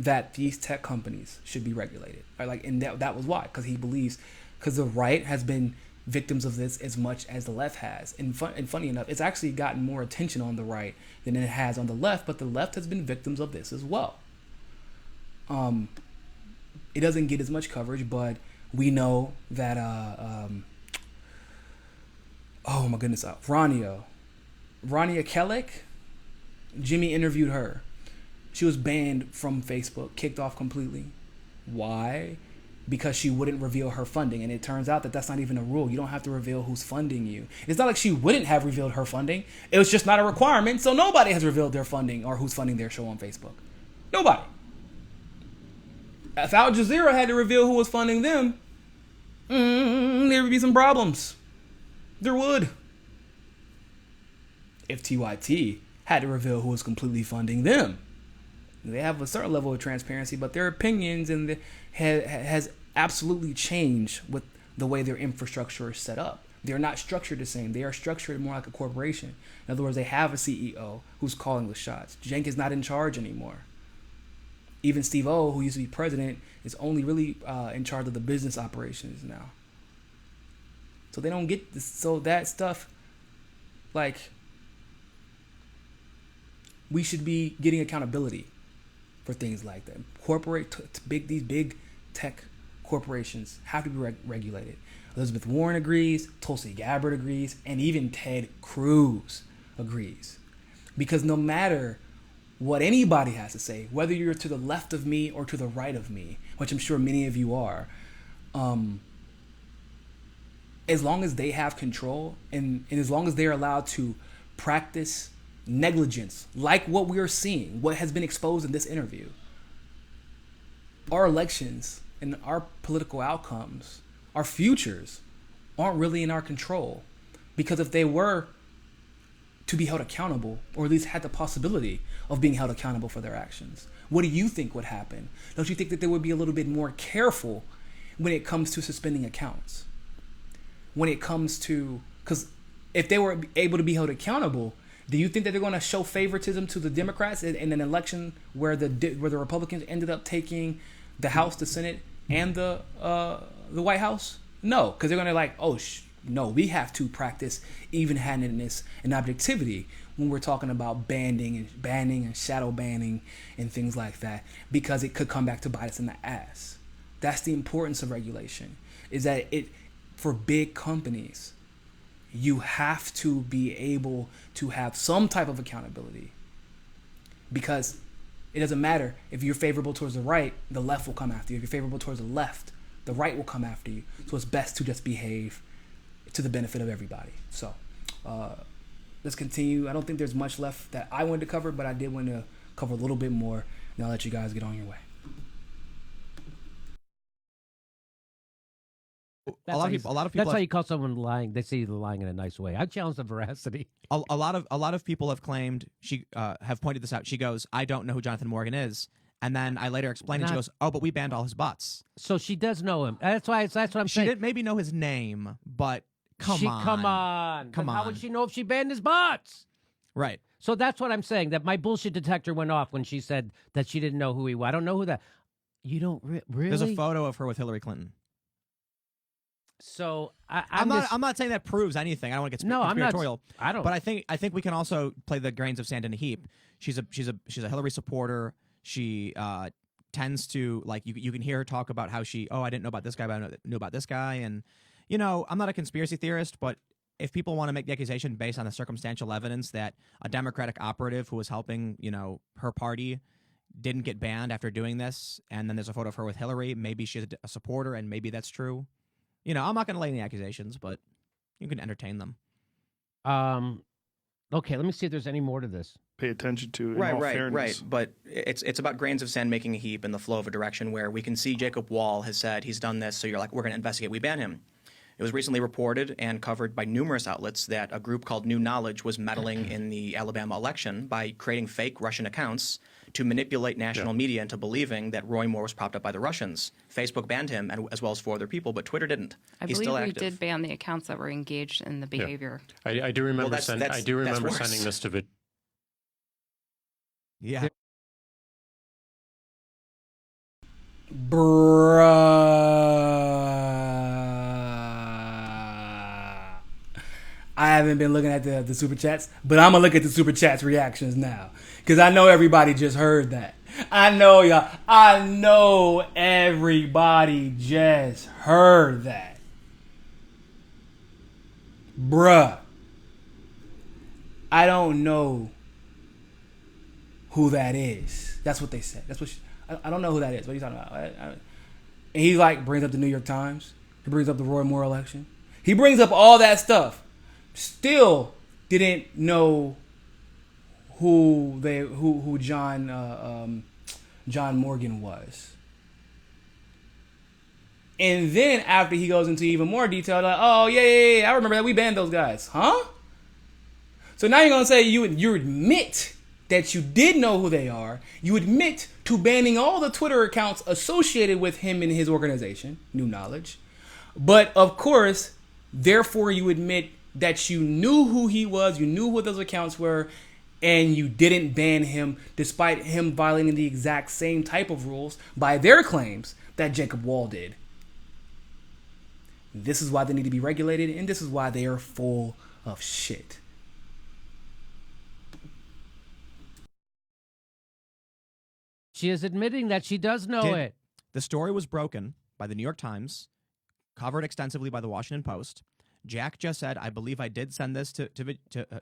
Speaker 1: that these tech companies should be regulated. Like, and that was why, because he believes, because the right has been victims of this as much as the left has. And funny enough, it's actually gotten more attention on the right than it has on the left, but the left has been victims of this as well. It doesn't get as much coverage, but we know that oh my goodness, Rania Kelleck, Jimmy interviewed her. She was banned from Facebook, kicked off completely. Why? Because she wouldn't reveal her funding. And it turns out that that's not even a rule. You don't have to reveal who's funding you. It's not like she wouldn't have revealed her funding. It was just not a requirement. So nobody has revealed their funding or who's funding their show on Facebook. Nobody. If Al Jazeera had to reveal who was funding them, there would be some problems. There would. If TYT had to reveal who was completely funding them, they have a certain level of transparency, but their opinions and has absolutely changed with the way their infrastructure is set up. They're not structured the same. They are structured more like a corporation. In other words, they have a CEO who's calling the shots. Cenk is not in charge anymore. Even Steve O, who used to be president, is only really in charge of the business operations now. So they don't get this, so that stuff, like, we should be getting accountability for things like that. These big tech corporations have to be regulated. Elizabeth Warren agrees, Tulsi Gabbard agrees, and even Ted Cruz agrees. Because no matter what anybody has to say, whether you're to the left of me or to the right of me, which I'm sure many of you are, as long as they have control and as long as they're allowed to practice negligence, like what we are seeing, what has been exposed in this interview, our elections and our political outcomes, our futures, aren't really in our control. Because if they were to be held accountable, or at least had the possibility of being held accountable for their actions, what do you think would happen? Don't you think that they would be a little bit more careful when it comes to suspending accounts? When it comes to, because if they were able to be held accountable, do you think that they're going to show favoritism to the Democrats in an election where the Republicans ended up taking the House, the Senate, and the White House? No, because they're going to like, no, we have to practice even-handedness and objectivity when we're talking about banning and shadow banning and things like that, because it could come back to bite us in the ass. That's the importance of regulation, is that for big companies, you have to be able to have some type of accountability, because it doesn't matter if you're favorable towards the right, the left will come after you. If you're favorable towards the left, the right will come after you. So it's best to just behave to the benefit of everybody. So let's continue. I don't think there's much left that I wanted to cover, but I did want to cover a little bit more, and I'll let you guys get on your way.
Speaker 5: A lot of people.
Speaker 2: That's how you call someone lying. They say they're lying in a nice way. I challenge the veracity.
Speaker 5: A lot of people have claimed, have pointed this out. She goes, "I don't know who Jonathan Morgan is," and then I later explained, and she goes, "Oh, but we banned all his bots."
Speaker 2: So she does know him. That's what I'm saying.
Speaker 5: She didn't maybe know his name, but come on.
Speaker 2: How would she know if she banned his bots?
Speaker 5: Right.
Speaker 2: So that's what I'm saying. That my bullshit detector went off when she said that she didn't know who he was. I don't know who that. You don't really.
Speaker 5: There's a photo of her with Hillary Clinton.
Speaker 2: So
Speaker 5: I'm not saying that proves anything. I don't want to get conspiratorial.
Speaker 2: I don't.
Speaker 5: But I think we can also play the grains of sand in a heap. She's a Hillary supporter. She tends to, like, you can hear her talk about how I didn't know about this guy, but I knew about this guy. And I'm not a conspiracy theorist, but if people want to make the accusation based on the circumstantial evidence that a Democratic operative who was helping her party didn't get banned after doing this, and then there's a photo of her with Hillary, maybe she's a supporter, and maybe that's true. I'm not going to lay any accusations, but you can entertain them.
Speaker 2: Okay, let me see if there's any more to this.
Speaker 6: Pay attention to in all fairness.
Speaker 4: Right. But it's about grains of sand making a heap in the flow of a direction where we can see Jacob Wall has said he's done this, so you're like, we're going to investigate, we ban him. It was recently reported and covered by numerous outlets that a group called New Knowledge was meddling in the Alabama election by creating fake Russian accounts to manipulate national media into believing that Roy Moore was propped up by the Russians. Facebook banned him, as well as 4 other people, but Twitter didn't. He's still active.
Speaker 3: I believe we did ban the accounts that were engaged in the behavior.
Speaker 7: Yeah. I do remember sending this to
Speaker 5: Yeah.
Speaker 1: I haven't been looking at the super chats, but I'm gonna look at the super chats reactions now, because I know everybody just heard that. I know y'all. I know everybody just heard that, bruh. I don't know who that is. That's what they said. That's what I don't know who that is. What are you talking about? And he brings up the New York Times. He brings up the Roy Moore election. He brings up all that stuff. Still didn't know who John Morgan was. And then after he goes into even more detail, like, oh yeah, I remember that we banned those guys, huh? So now you're gonna say you admit that you did know who they are. You admit to banning all the Twitter accounts associated with him and his organization, New Knowledge. But of course, therefore you admit that you knew who he was, you knew what those accounts were, and you didn't ban him despite him violating the exact same type of rules by their claims that Jacob Wall did. This is why they need to be regulated, and this is why they are full of shit.
Speaker 2: She is admitting that she does know it.
Speaker 5: The story was broken by the New York Times, covered extensively by the Washington Post. Jack just said, I believe I did send this to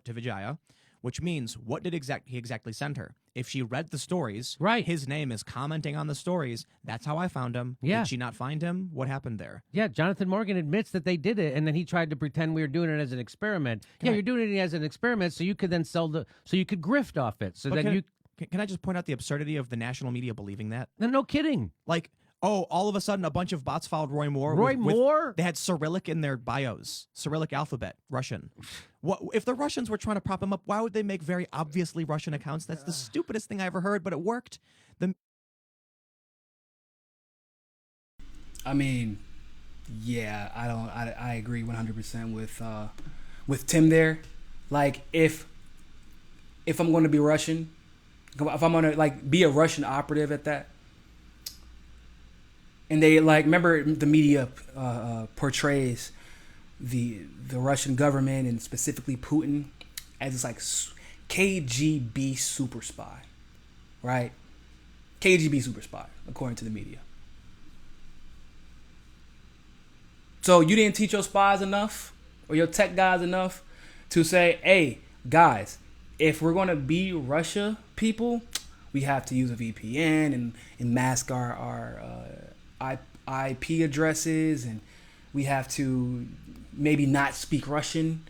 Speaker 5: Vijaya, which means what did he exactly send her? If she read the stories,
Speaker 2: right,
Speaker 5: his name is commenting on the stories. That's how I found him.
Speaker 2: Yeah.
Speaker 5: Did she not find him? What happened there?
Speaker 2: Yeah, Jonathan Morgan admits that they did it, and then he tried to pretend we were doing it as an experiment. You're doing it as an experiment so you could then so you could grift off it. So then
Speaker 5: Can I just point out the absurdity of the national media believing that?
Speaker 2: No kidding.
Speaker 5: Like, oh, all of a sudden a bunch of bots followed Roy Moore.
Speaker 2: Moore?
Speaker 5: They had Cyrillic in their bios. Cyrillic alphabet, Russian. What if the Russians were trying to prop him up? Why would they make very obviously Russian accounts? That's the stupidest thing I ever heard, but it worked.
Speaker 1: I mean, yeah, I agree 100% with Tim there. Like, if I'm going to be Russian, if I'm going to like be a Russian operative at that, and they like, remember the media portrays the Russian government and specifically Putin as this like KGB super spy, right? KGB super spy, according to the media. So you didn't teach your spies enough or your tech guys enough to say, hey, guys, if we're going to be Russia people, we have to use a VPN and mask our IP addresses, and we have to maybe not speak Russian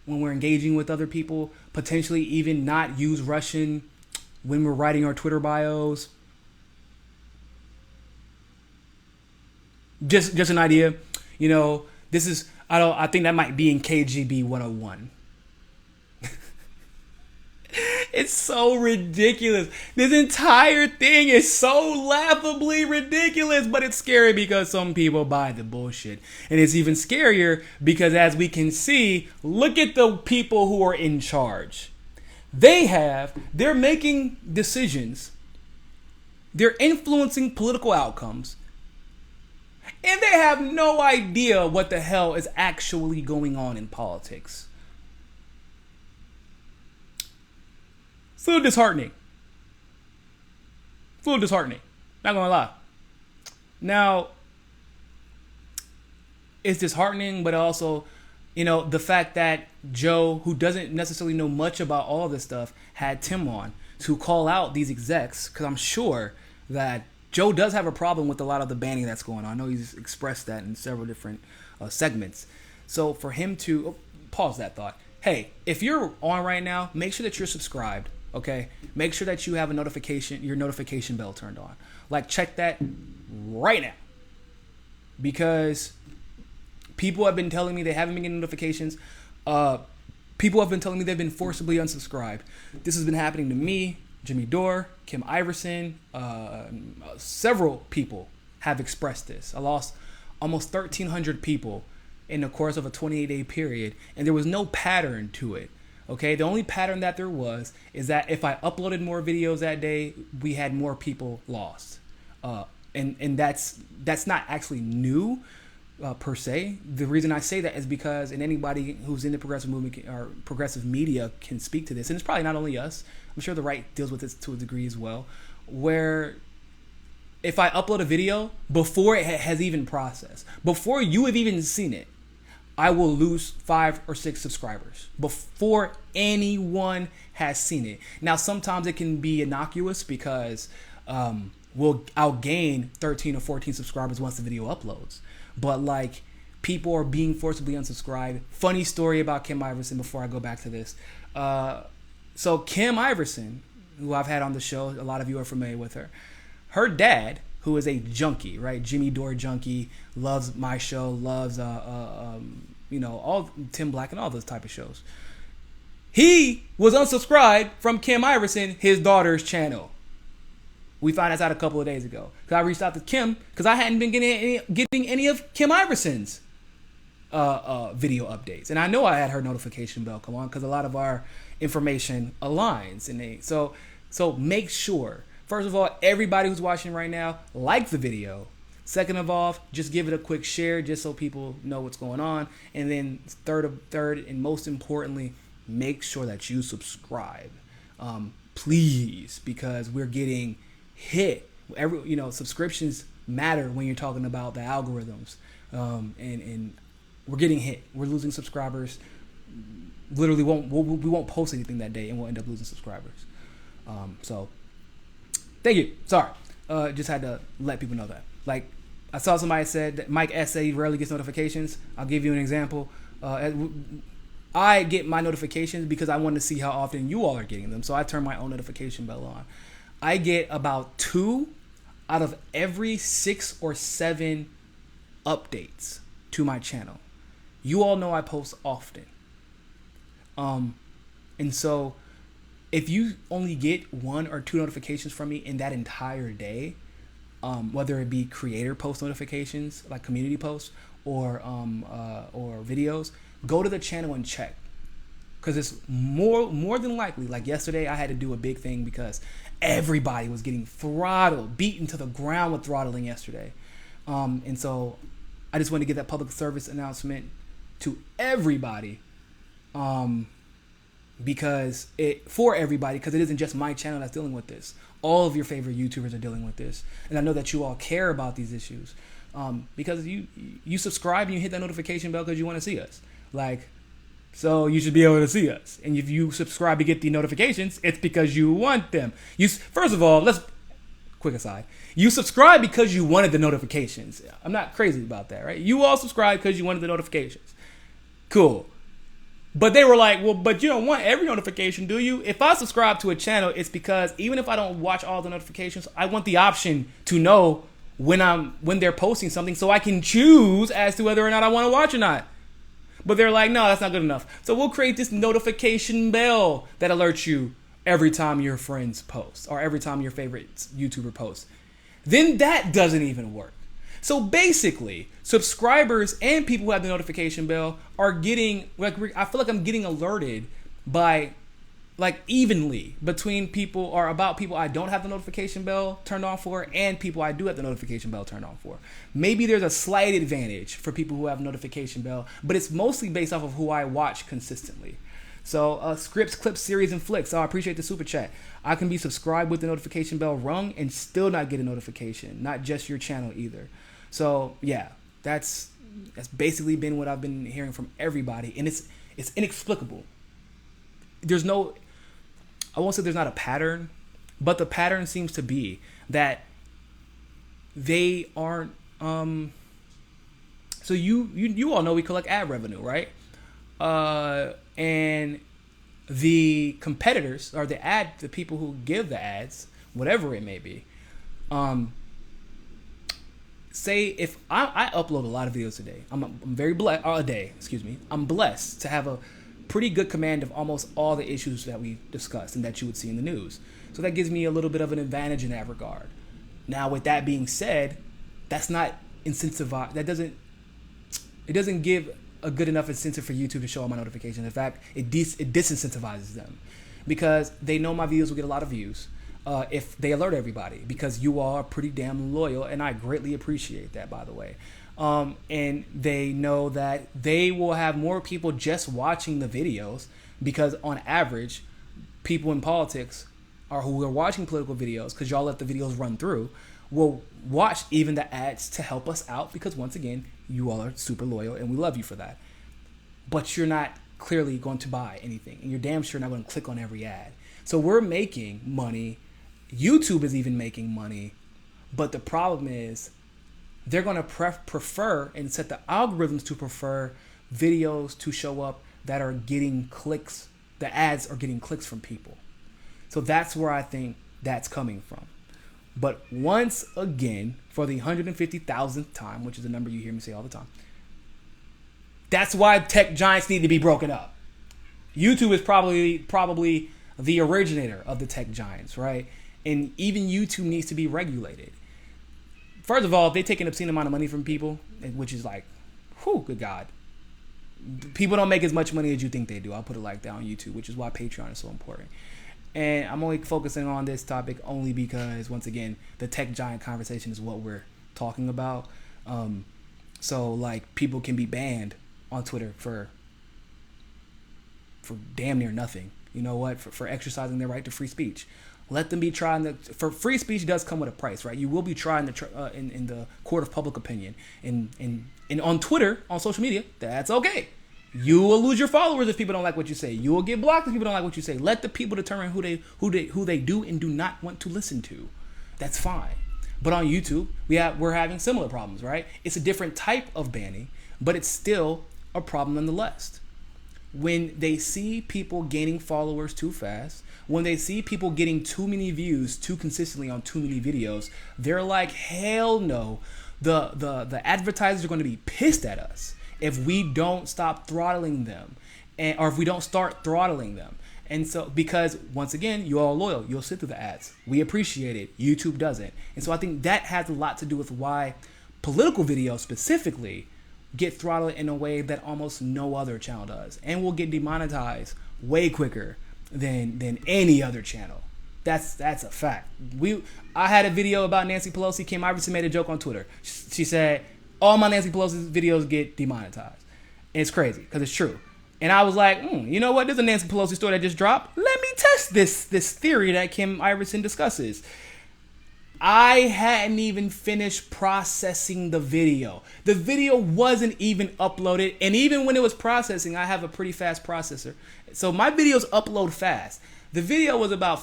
Speaker 1: when we're engaging with other people, potentially even not use Russian when we're writing our Twitter bios. Just an idea. You know, this is, I think that might be in KGB 101. It's so ridiculous. This entire thing is so laughably ridiculous, but it's scary because some people buy the bullshit. And it's even scarier because, as we can see, look at the people who are in charge. They're making decisions. They're influencing political outcomes. And they have no idea what the hell is actually going on in politics. It's a little disheartening. Not gonna lie. Now, it's disheartening, but also, you know, the fact that Joe, who doesn't necessarily know much about all this stuff, had Tim on to call out these execs, because I'm sure that Joe does have a problem with a lot of the banning that's going on. I know he's expressed that in several different segments. So for him to pause that thought. Hey, if you're on right now, make sure that you're subscribed. Okay, make sure that you have your notification bell turned on. Like, check that right now, because people have been telling me they haven't been getting notifications. People have been telling me they've been forcibly unsubscribed. This has been happening to me, Jimmy Dore, Kim Iverson. Several people have expressed this. I lost almost 1,300 people in the course of a 28-day period, and there was no pattern to it. Okay, the only pattern that there was is that if I uploaded more videos that day, we had more people lost. And that's not actually new per se. The reason I say that is because, and anybody who's in the progressive movement or progressive media can speak to this, and it's probably not only us. I'm sure the right deals with this to a degree as well, where if I upload a video before it has even processed, before you have even seen it, I will lose 5 or 6 subscribers before anyone has seen it. Now, sometimes it can be innocuous because I'll gain 13 or 14 subscribers once the video uploads. But like, people are being forcibly unsubscribed. Funny story about Kim Iverson before I go back to this. So Kim Iverson, who I've had on the show, a lot of you are familiar with her. Her dad, who is a junkie, right? Jimmy Dore junkie, loves my show, loves all Tim Black and all those type of shows. He was unsubscribed from Kim Iverson, his daughter's channel. We found this out a couple of days ago. Because I reached out to Kim because I hadn't been getting any of Kim Iverson's video updates. And I know I had her notification bell come on because a lot of our information aligns. And so make sure, first of all, everybody who's watching right now, like the video. Second of all, just give it a quick share just so people know what's going on. And then third and most importantly, make sure that you subscribe. Please, because we're getting hit. Subscriptions matter when you're talking about the algorithms. And we're getting hit. We're losing subscribers. Literally we won't post anything that day and we'll end up losing subscribers. So thank you. Sorry. Just had to let people know that. Like, I saw somebody said that Mike S. said he rarely gets notifications. I'll give you an example. I get my notifications because I want to see how often you all are getting them. So I turn my own notification bell on. I get about 2 out of every 6 or 7 updates to my channel. You all know I post often. And so if you only get 1 or 2 notifications from me in that entire day, whether it be creator post notifications, like community posts, or videos, go to the channel and check. Because it's more than likely, like yesterday I had to do a big thing because everybody was getting throttled, beaten to the ground with throttling yesterday. And so I just wanted to get that public service announcement to everybody, because it isn't just my channel that's dealing with this. All of your favorite YouTubers are dealing with this, and I know that you all care about these issues, because you subscribe and you hit that notification bell because you want to see us. Like, so you should be able to see us. And if you subscribe to get the notifications, it's because you want them. First of all, quick aside. You subscribe because you wanted the notifications. I'm not crazy about that, right? You all subscribe because you wanted the notifications. Cool. But they were like, well, but you don't want every notification, do you? If I subscribe to a channel, it's because even if I don't watch all the notifications, I want the option to know when they're posting something so I can choose as to whether or not I want to watch or not. But they're like, no, that's not good enough. So we'll create this notification bell that alerts you every time your friends post or every time your favorite YouTuber posts. Then that doesn't even work. So basically, subscribers and people who have the notification bell are getting, like, I feel like I'm getting alerted by, like, evenly between people, or about people I don't have the notification bell turned on for and people I do have the notification bell turned on for. Maybe there's a slight advantage for people who have notification bell, but it's mostly based off of who I watch consistently. So scripts, clips, series, and flicks. I appreciate the super chat. I can be subscribed with the notification bell rung and still not get a notification. Not just your channel either. So yeah, that's basically been what I've been hearing from everybody, and it's inexplicable. I won't say there's not a pattern, but the pattern seems to be that they aren't. So you all know we collect ad revenue, right? And the competitors, or the people who give the ads, whatever it may be, say if I upload a lot of videos today, I'm very blessed, I'm blessed to have a pretty good command of almost all the issues that we discussed and that you would see in the news. So that gives me a little bit of an advantage in that regard. Now, with that being said, that's not incentivized. It doesn't give a good enough incentive for YouTube to show all my notifications. In fact, it disincentivizes them, because they know my videos will get a lot of views if they alert everybody, because you all are pretty damn loyal, and I greatly appreciate that, by the way. And they know that they will have more people just watching the videos, because on average, people in politics, or who are watching political videos, because y'all let the videos run through, will watch even the ads to help us out, because once again, you all are super loyal and we love you for that. But you're not clearly going to buy anything, and you're damn sure not going to click on every ad. So we're making money. YouTube is even making money. But the problem is they're going to prefer and set the algorithms to prefer videos to show up that are getting clicks. The ads are getting clicks from people. So that's where I think that's coming from. But once again, for the 150,000th time, which is a number you hear me say all the time, that's why tech giants need to be broken up. YouTube is probably the originator of the tech giants, right? And even YouTube needs to be regulated. First of all, if they take an obscene amount of money from people, which is like, whew, good God. People don't make as much money as you think they do. I'll put it like that on YouTube, which is why Patreon is so important. And I'm only focusing on this topic only because, once again, the tech giant conversation is what we're talking about. So, like, people can be banned on Twitter for damn near nothing. You know what? For exercising their right to free speech. Let them be trying for free speech does come with a price, right? You will be trying in the court of public opinion. And on Twitter, on social media, that's okay. You will lose your followers if people don't like what you say. You will get blocked if people don't like what you say. Let the people determine who they do and do not want to listen to. That's fine. But on YouTube, we're having similar problems, right? It's a different type of banning, but it's still a problem nonetheless. When they see people gaining followers too fast, when they see people getting too many views too consistently on too many videos, they're like, hell no. The advertisers are going to be pissed at us if we don't stop throttling them, or if we don't start throttling them. And so, because once again, you're all loyal, you'll sit through the ads. We appreciate it. YouTube doesn't. And so I think that has a lot to do with why political videos specifically get throttled in a way that almost no other channel does, and will get demonetized way quicker than any other channel. That's a fact. I had a video about Nancy Pelosi. Kim Iverson made a joke on Twitter. She said, all my Nancy Pelosi videos get demonetized. And it's crazy, because it's true. And I was like, you know what? There's a Nancy Pelosi story that just dropped. Let me test this theory that Kim Iverson discusses. I hadn't even finished processing the video. The video wasn't even uploaded. And even when it was processing, I have a pretty fast processor. So my videos upload fast. The video was about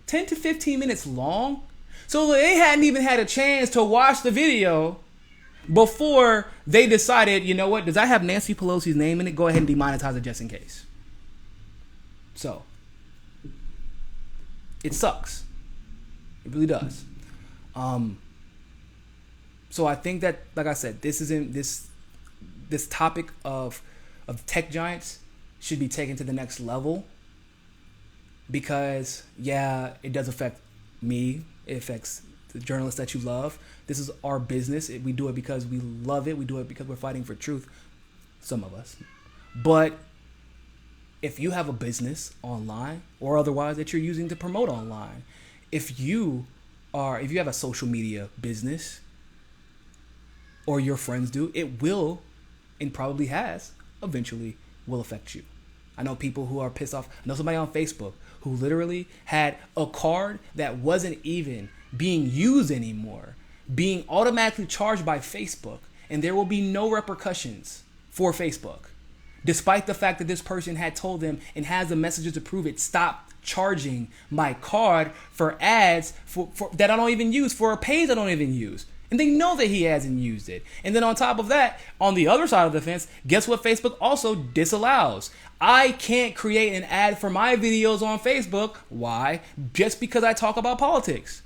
Speaker 1: 10 to 15 minutes long. So they hadn't even had a chance to watch the video before they decided, you know what, does I have Nancy Pelosi's name in it? Go ahead and demonetize it just in case. So it sucks. It really does. So I think that, like I said, this topic of tech giants should be taken to the next level, because yeah, it does affect me. It affects the journalists that you love. This is our business. We do it because we love it. We do it because we're fighting for truth. Some of us. But if you have a business online or otherwise that you're using to promote online, if you have a social media business, or your friends do, it will, and probably has, eventually will affect you. I know people who are pissed off. I know somebody on Facebook who literally had a card that wasn't even being used anymore, being automatically charged by Facebook, and there will be no repercussions for Facebook, despite the fact that this person had told them and has the messages to prove it, stop charging my card for ads for that I don't even use, for a page I don't even use. And they know that he hasn't used it. And then on top of that, on the other side of the fence, guess what Facebook also disallows? I can't create an ad for my videos on Facebook. Why? Just because I talk about politics.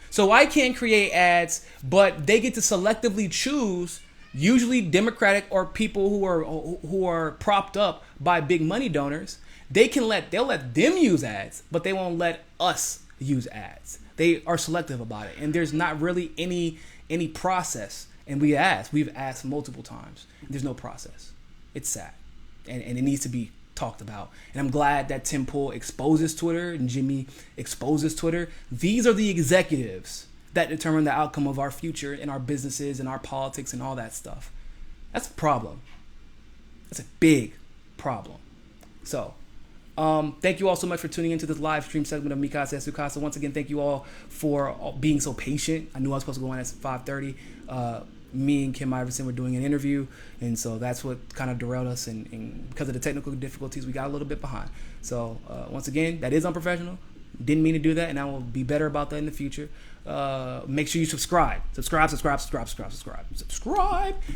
Speaker 1: So I can't create ads, but they get to selectively choose, usually Democratic or people who are propped up by big money donors. They'll let them use ads, but they won't let us use ads. They are selective about it, and there's not really any process. And we've asked multiple times. There's no process. It's sad, and it needs to be talked about. And I'm glad that Tim Pool exposes Twitter and Jimmy exposes Twitter. These are the executives that determine the outcome of our future and our businesses and our politics and all that stuff. That's a problem. That's a big problem. So thank you all so much for tuning into this live stream segment of MCSC Sukasa. Once again, thank you all for being so patient. I knew I was supposed to go on at 5:30. Me and Kim Iverson were doing an interview, and so that's what kind of derailed us, and because of the technical difficulties, we got a little bit behind. So once again, that is unprofessional. Didn't mean to do that, and I will be better about that in the future. Make sure you subscribe. Subscribe.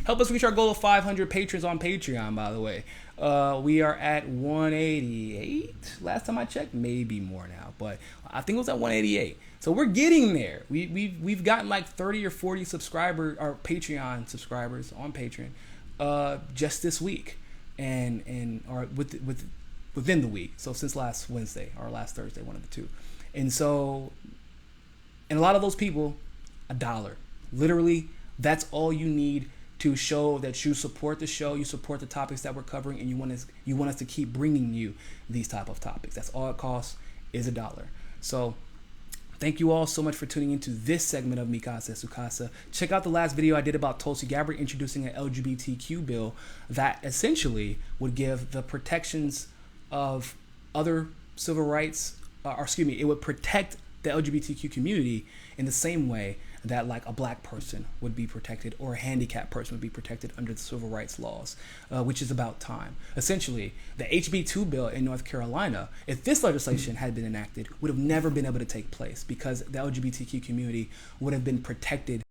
Speaker 1: Help us reach our goal of 500 patrons on Patreon, by the way. We are at 188. Last time I checked, maybe more now, but I think it was at 188. So we're getting there. We've gotten like 30 or 40 Patreon subscribers on Patreon just this week, and within the week. So since last Wednesday or last Thursday, one of the two. And so, and a lot of those people, $1. Literally, that's all you need to show that you support the show, you support the topics that we're covering, and you want us to keep bringing you these type of topics. That's all it costs, is $1. So thank you all so much for tuning into this segment of MCSC Sukasa. Check out the last video I did about Tulsi Gabbard introducing an LGBTQ bill that essentially would give the protections of other civil rights it would protect the LGBTQ community in the same way that like a black person would be protected or a handicapped person would be protected under the civil rights laws, which is about time. Essentially, the HB2 bill in North Carolina, if this legislation had been enacted, would have never been able to take place because the LGBTQ community would have been protected